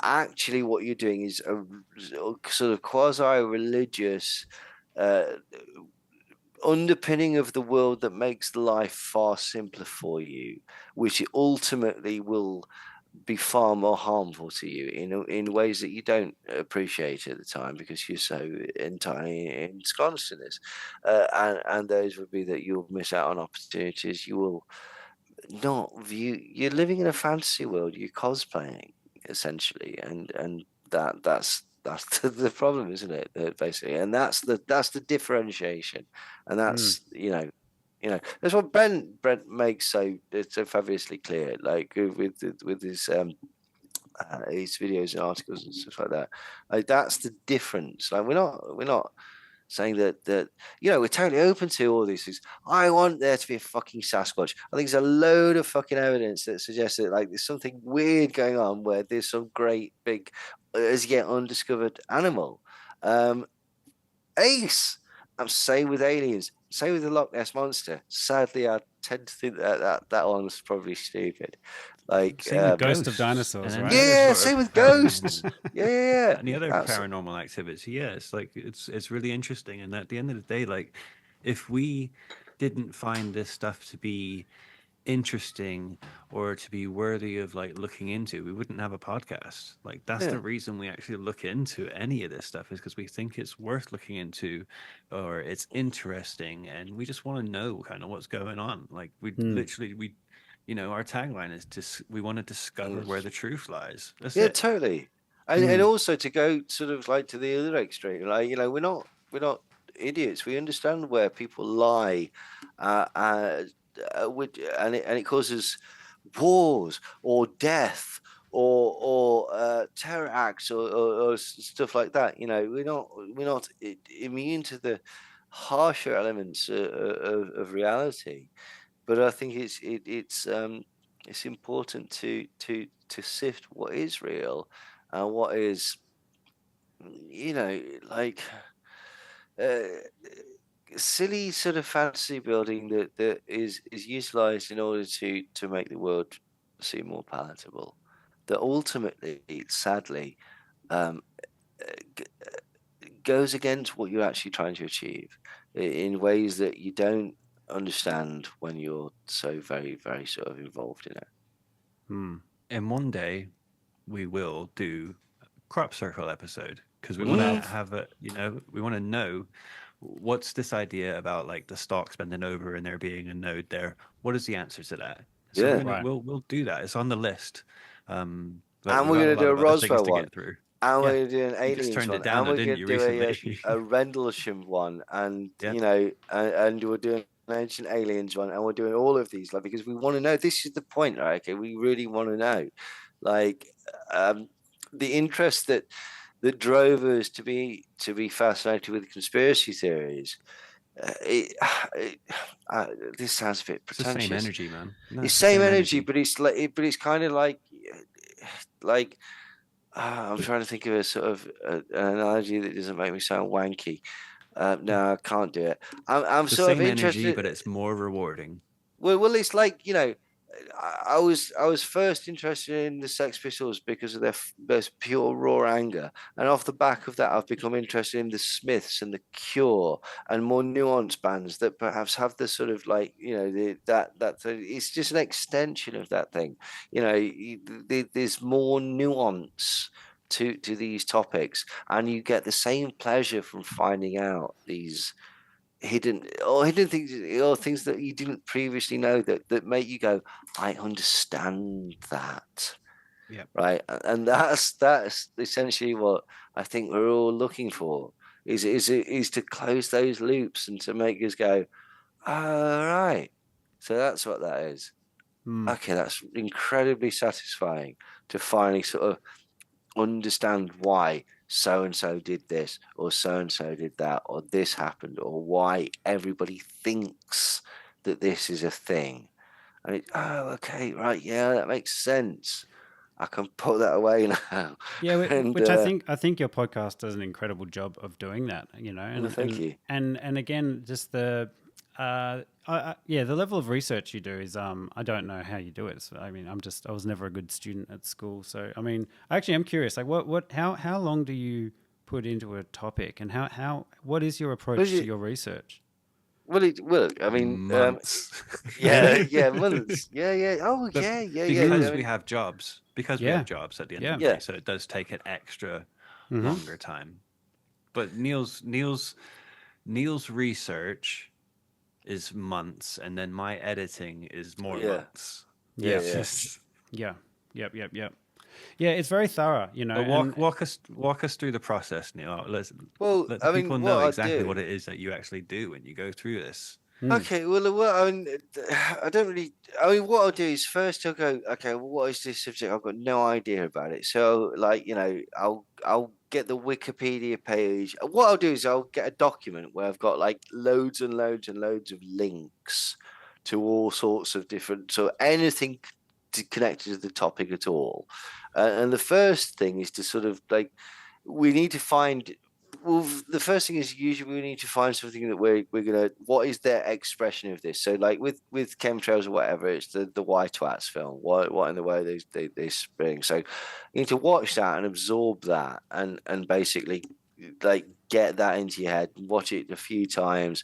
S2: actually what you're doing is a sort of quasi-religious underpinning of the world that makes life far simpler for you, which ultimately will be far more harmful to you in ways that you don't appreciate at the time because you're so entirely ensconced in this. And those would be that you'll miss out on opportunities. You will not view. You're living in a fantasy world. You're cosplaying essentially, and that's the problem, isn't it? Basically, and that's the differentiation, and that's that's what Brent makes so fabulously clear, like with his videos and articles and stuff like that. Like that's the difference. Like we're not saying that we're totally open to all these things. I want there to be a fucking Sasquatch. I think there's a load of fucking evidence that suggests that like there's something weird going on where there's some great big as yet undiscovered animal. Ace. I'm same with aliens. Same with the Loch Ness monster. Sadly, I tend to think that one's probably stupid. Like
S3: Same with
S1: Ghost of
S3: ghosts,
S1: dinosaurs,
S3: and
S1: right?
S3: any other
S2: yeah,
S3: sort
S2: same
S3: of
S2: with ghosts. Yeah.
S3: any other
S2: That's
S3: paranormal activity. Yeah, it's like it's really interesting. And at the end of the day, like if we didn't find this stuff to be interesting or to be worthy of like looking into, we wouldn't have a podcast. Like that's
S2: yeah.
S3: the reason we actually look into any of this stuff, is because we think it's worth looking into or it's interesting, and we just want to know kind of what's going on. Like we literally our tagline is just we want to discover where the truth lies. That's
S2: Yeah,
S3: it.
S2: totally. And also to go sort of like to the other extreme, like we're not idiots. We understand where people lie, and it causes wars or death or terror acts or stuff like that. We're not immune to the harsher elements of reality, but I think it's important to sift what is real and what is like uh, silly sort of fantasy building that is utilized in order to make the world seem more palatable, that ultimately sadly um, goes against what you're actually trying to achieve in ways that you don't understand when you're so very, very sort of involved in it.
S3: And one day we will do a crop circle episode, because we want to have a, we want to know what's this idea about like the stocks bending over and there being a node there. What is the answer to that? So
S2: Yeah.
S3: we'll do that. It's on the list. But
S2: And
S3: we've
S2: we're
S3: got a
S2: going to
S3: lot
S2: do a
S3: of other things
S2: Roswell
S3: to
S2: one.
S3: get through.
S2: And
S3: Yeah.
S2: we're going to do an
S3: You just
S2: aliens
S3: turned
S2: one.
S3: it down,
S2: And
S3: though,
S2: we're
S3: didn't
S2: going
S3: you,
S2: to do
S3: recently?
S2: a Rendlesham one. And,
S3: Yeah.
S2: and we're doing an ancient aliens one. And we're doing all of these, like, because we want to know. This is the point, right? Okay. We really want to know. Like, the interest that drove us to be fascinated with conspiracy theories. This sounds a bit
S3: It's the same
S2: pretentious.
S3: energy, man. No,
S2: It's
S3: it's the
S2: same
S3: same
S2: energy,
S3: energy.
S2: but it's kind of like I'm trying to think of a sort of an analogy that doesn't make me sound wanky. No, I can't do it. I'm
S3: It's the
S2: sort of
S3: same energy,
S2: interested.
S3: but it's more rewarding.
S2: Well, it's like I was first interested in the Sex Pistols because of their pure raw anger, and off the back of that, I've become interested in the Smiths and the Cure and more nuanced bands that perhaps have the sort of like it's just an extension of that thing. There's more nuance to these topics, and you get the same pleasure from finding out these hidden things, or things that you didn't previously know that make you go, I understand that.
S1: Yeah.
S2: Right. And that's essentially what I think we're all looking for, is to close those loops and to make us go, all right. So that's what that is. Okay, that's incredibly satisfying to finally sort of understand why so and so did this, or so and so did that, or this happened, or why everybody thinks that this is a thing. And okay, right, yeah, that makes sense. I can put that away now.
S1: Yeah,
S2: And
S1: which I think your podcast does an incredible job of doing that.
S2: well, thank you.
S1: And again, just the the level of research you do is I don't know how you do it. So, I mean, I was never a good student at school, so I mean, I actually am curious. Like, how long do you put into a topic, and what is your approach to your research?
S2: Well, I mean,
S3: Months.
S2: yeah, months, yeah. Oh,
S3: But
S2: yeah.
S3: Because
S2: I mean,
S3: we have jobs. Because we
S1: Yeah.
S3: have jobs at the end
S1: Yeah.
S3: of the day, so it does take an extra longer time. But Neil's research is months, and then my editing is more
S2: Yeah.
S3: months.
S1: Yeah.
S2: yeah.
S1: Yeah. Yep. Yeah, it's very thorough,
S3: But
S1: and-
S3: walk us through the process, Neil. Let the
S2: I mean,
S3: people
S2: what
S3: know
S2: I
S3: exactly
S2: do.
S3: what it is that you actually do when you go through this.
S2: Okay, well, I mean, I don't really. I mean, what I'll do is first I'll go, okay, well, what is this subject? I've got no idea about it. So, like, I'll get the Wikipedia page. What I'll do is I'll get a document where I've got like loads and loads and loads of links to all sorts of different, so anything connected to the topic at all. And the first thing is to sort of like, we need to find. Well, the first thing is usually we need to find something that we're gonna. What is their expression of this? So, like with chemtrails or whatever, it's the White Twats film. What in the way they spring? So, you need to watch that and absorb that, and basically like get that into your head. Watch it a few times,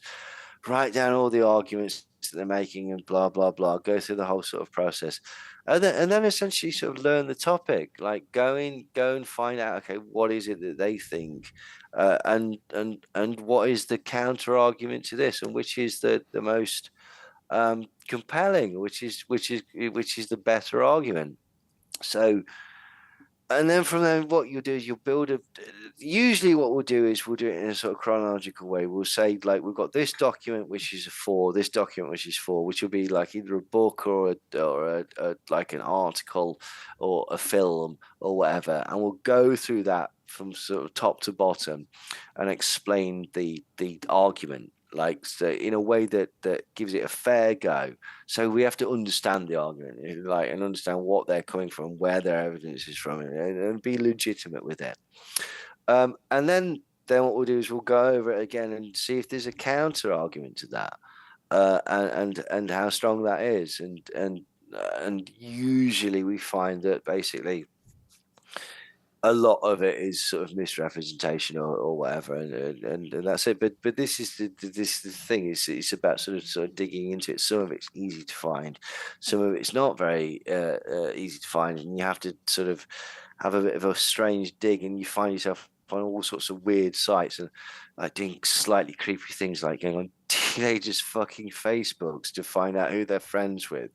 S2: write down all the arguments that they're making, and blah blah blah. Go through the whole sort of process, and then essentially sort of learn the topic. Like go and find out. Okay, what is it that they think? And what is the counter argument to this, and which is the most compelling, which is the better argument. So, and then from there, what you'll do is you'll build a. Usually, what we'll do is we'll do it in a sort of chronological way. We'll say like we've got this document which is for this document which is for, which will be like either a book or a like an article or a film or whatever, and we'll go through that from sort of top to bottom and explain the argument, like, so in a way that gives it a fair go. So we have to understand the argument, like, and understand what they're coming from, where their evidence is from, and be legitimate with it. And then what we'll do is we'll go over it again and see if there's a counter argument to that, and how strong that is, and usually we find that basically a lot of it is sort of misrepresentation or whatever, and that's it. But this is the thing. It's about sort of digging into it. Some of it's easy to find, some of it's not very easy to find, and you have to sort of have a bit of a strange dig, and you find yourself on all sorts of weird sites and like doing slightly creepy things, like going on teenagers' fucking Facebooks to find out who they're friends with.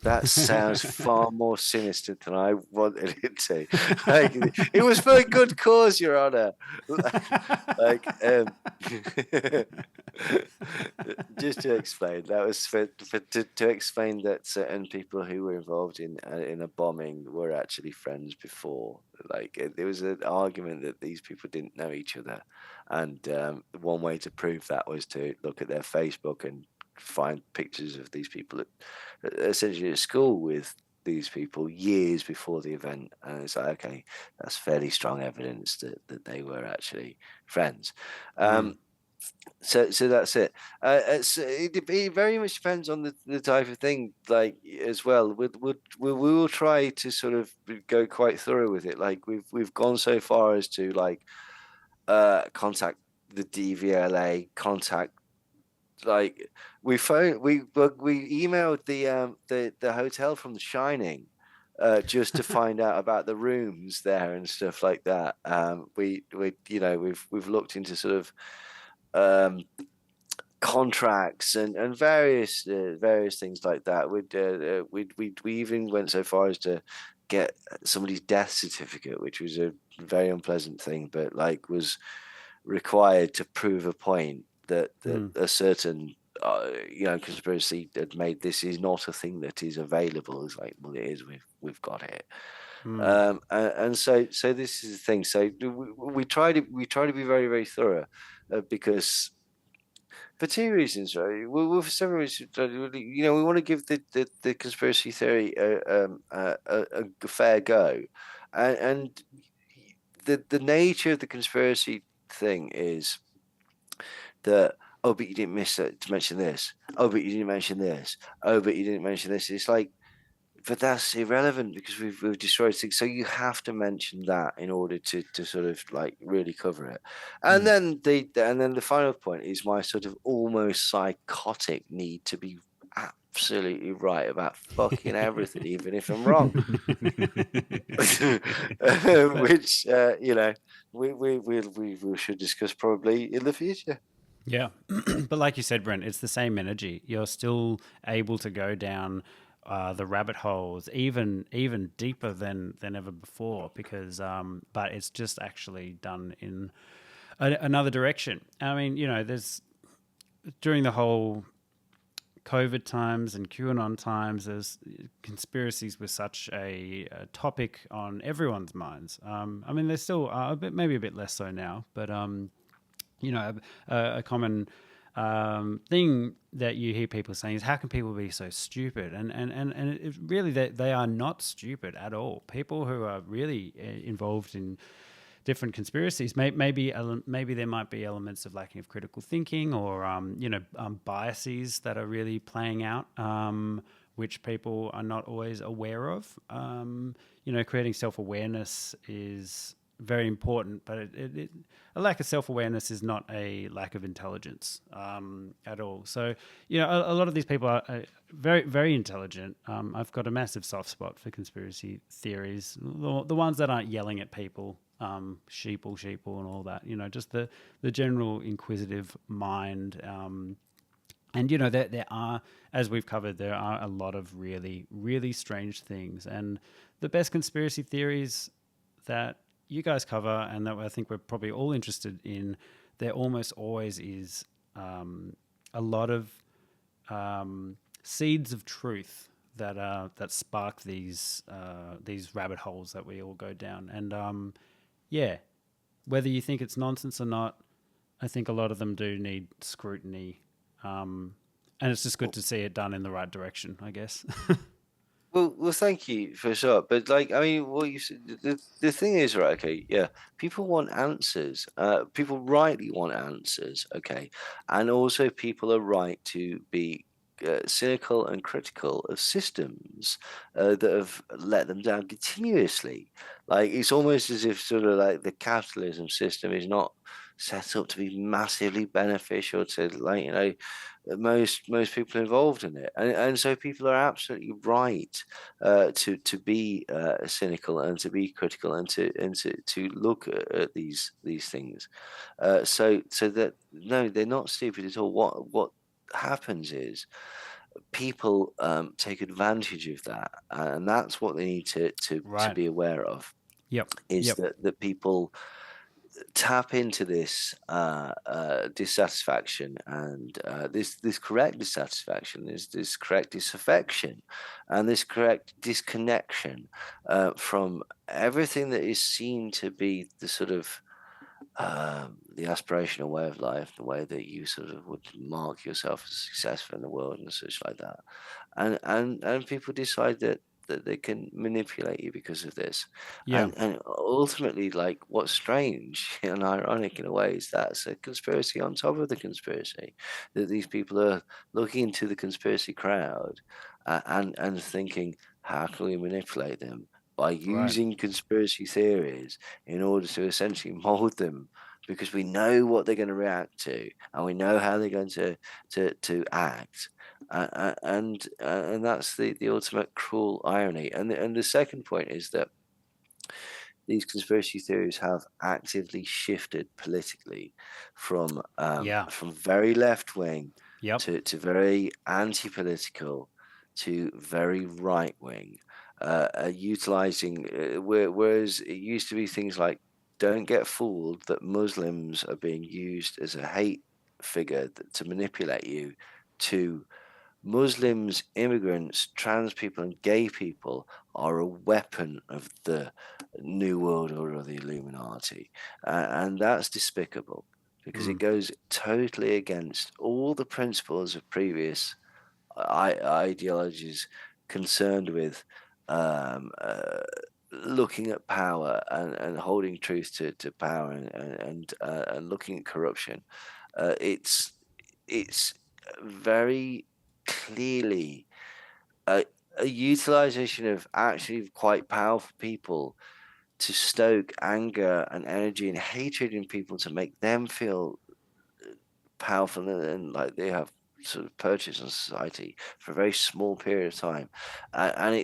S2: That sounds far more sinister than I wanted it to. Like, it was for a good cause, Your Honor. Like, just to explain, that was to explain that certain people who were involved in a bombing were actually friends before. Like, there was an argument that these people didn't know each other, and one way to prove that was to look at their Facebook and find pictures of these people essentially at school with these people years before the event, and it's like, okay, that's fairly strong evidence that they were actually friends. So that's it. It very much depends on the type of thing, like as well. We will try to sort of go quite thorough with it. Like we've gone so far as to like contact the DVLA, contact like we emailed the hotel from The Shining. Just to find out about the rooms there and stuff like that. We we've looked into sort of um, contracts and various things like that. We even went so far as to get somebody's death certificate, which was a very unpleasant thing, but like was required to prove a point that a certain conspiracy had made. This is not a thing that is available. It's like, well, it is. We've got it. And so this is the thing. So we try to be very very thorough, because for two reasons, right? Well, for several reasons. We want to give the conspiracy theory a fair go, and the nature of the conspiracy thing is that, oh, but you didn't to mention this. Oh, but you didn't mention this. Oh, but you didn't mention this. It's like, but that's irrelevant because we've destroyed things. So you have to mention that in order to sort of like really cover it. And then the final point is my sort of almost psychotic need to be absolutely right about fucking everything, even if I'm wrong. Which we should discuss probably in the future.
S1: Yeah. But like you said, Brent, it's the same energy. You're still able to go down the rabbit holes even deeper than ever before, because but it's just actually done in another direction. I mean, there's during the whole COVID times and QAnon times, there's conspiracies were such a topic on everyone's minds. I mean, they still are maybe a bit less so now, but a common thing that you hear people saying is, how can people be so stupid? And it really, they are not stupid at all. People who are really involved in different conspiracies, maybe there might be elements of lacking of critical thinking, or biases that are really playing out, which people are not always aware of. Creating self-awareness is very important, but a lack of self-awareness is not a lack of intelligence at all. So, a lot of these people are very, very intelligent. I've got a massive soft spot for conspiracy theories, the ones that aren't yelling at people, sheeple, and all that. Just the general inquisitive mind. And there are, as we've covered, there are a lot of really, really strange things, and the best conspiracy theories that you guys cover, and that I think we're probably all interested in, there almost always is a lot of seeds of truth that spark these rabbit holes that we all go down. And whether you think it's nonsense or not, I think a lot of them do need scrutiny, and it's just good to see it done in the right direction, I guess.
S2: Well, thank you for sure. But like, I mean, what you said, the thing is, right? Okay, yeah, people want answers. People rightly want answers. Okay, and also people are right to be cynical and critical of systems that have let them down continuously. Like, it's almost as if sort of like the capitalism system is not set up to be massively beneficial to, like, most people involved in it, and so people are absolutely right to be cynical and to be critical and to look at these things. So that, no, they're not stupid at all. What happens is people take advantage of that, and that's what they need to
S1: Right.
S2: be aware of.
S1: Yep.
S2: Is
S1: Yep.
S2: that people tap into this dissatisfaction and this correct dissatisfaction, this correct disaffection, and this correct disconnection from everything that is seen to be the sort of the aspirational way of life, the way that you sort of would mark yourself as successful in the world and such like that, and people decide that that they can manipulate you because of this.
S1: Yeah.
S2: And ultimately, like, what's strange and ironic in a way is that's a conspiracy on top of the conspiracy, that these people are looking into the conspiracy crowd and thinking, how can we manipulate them by
S1: Right.
S2: using conspiracy theories in order to essentially mold them, because we know what they're going to react to and we know how they're going to act. And that's the ultimate cruel irony. And the second point is that these conspiracy theories have actively shifted politically
S1: Yeah.
S2: from very left wing
S1: Yep.
S2: to very anti-political to very right wing, utilizing whereas it used to be things like, don't get fooled that Muslims are being used as a hate figure to manipulate you, to Muslims, immigrants, trans people, and gay people are a weapon of the New World Order or the Illuminati. And that's despicable because it goes totally against all the principles of previous ideologies concerned with um, uh, looking at power and holding truth to power and looking at corruption. It's very clearly a utilization of actually quite powerful people to stoke anger and energy and hatred in people to make them feel powerful and like they have sort of purchase on society for a very small period of time. And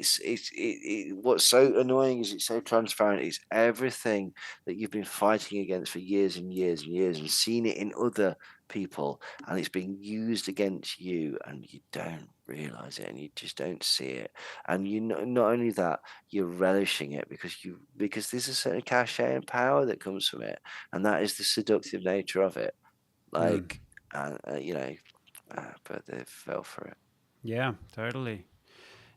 S2: what's so annoying is it's so transparent. It's everything that you've been fighting against for years and years and years and seen it in other people, and it's being used against you, and you don't realize it and you just don't see it. And you know, not only that, you're relishing it because there's a certain cachet and power that comes from it, and that is the seductive nature of it. Like, you know, but they fell for it.
S1: Yeah, totally.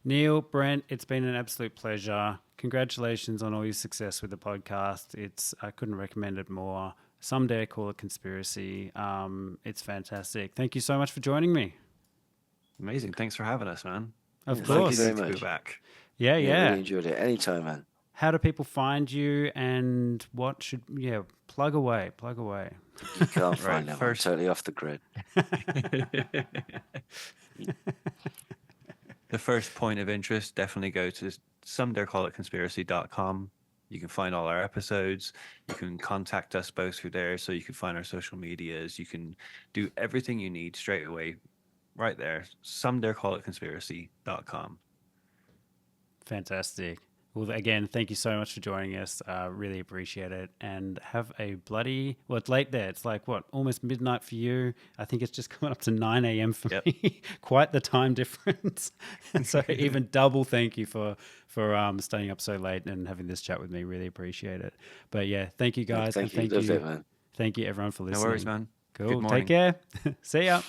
S1: Neil, Brent, it's been an absolute pleasure. Congratulations on all your success with the podcast. I couldn't recommend it more. Someday I call it conspiracy. It's fantastic. Thank you so much for joining me.
S3: Amazing. Thanks for having us, man.
S1: Of
S2: Thank
S1: course.
S2: you very
S3: To be
S2: much.
S3: back.
S1: Yeah,
S2: Really
S1: yeah.
S2: enjoyed it. Anytime, man.
S1: How do people find you, and what should, plug away.
S2: You can't find
S3: Right,
S2: them.
S3: first-
S2: I'm totally off the grid.
S3: The first point of interest, definitely go to somedarecallitconspiracy.com. You can find all our episodes. You can contact us both through there, so you can find our social medias. You can do everything you need straight away right there. somedarecallitconspiracy.com.
S1: Fantastic. Well, again, thank you so much for joining us. Really appreciate it. And have a well, it's late there. It's like, what, almost midnight for you? I think it's just coming up to 9 a.m. for me. Quite the time difference. So even double thank you for staying up so late and having this chat with me. Really appreciate it. But yeah, thank you guys.
S2: Thank you. Loved it, man.
S1: Thank you everyone for listening.
S3: No worries, man.
S1: Cool.
S3: Good morning.
S1: Take care. See ya.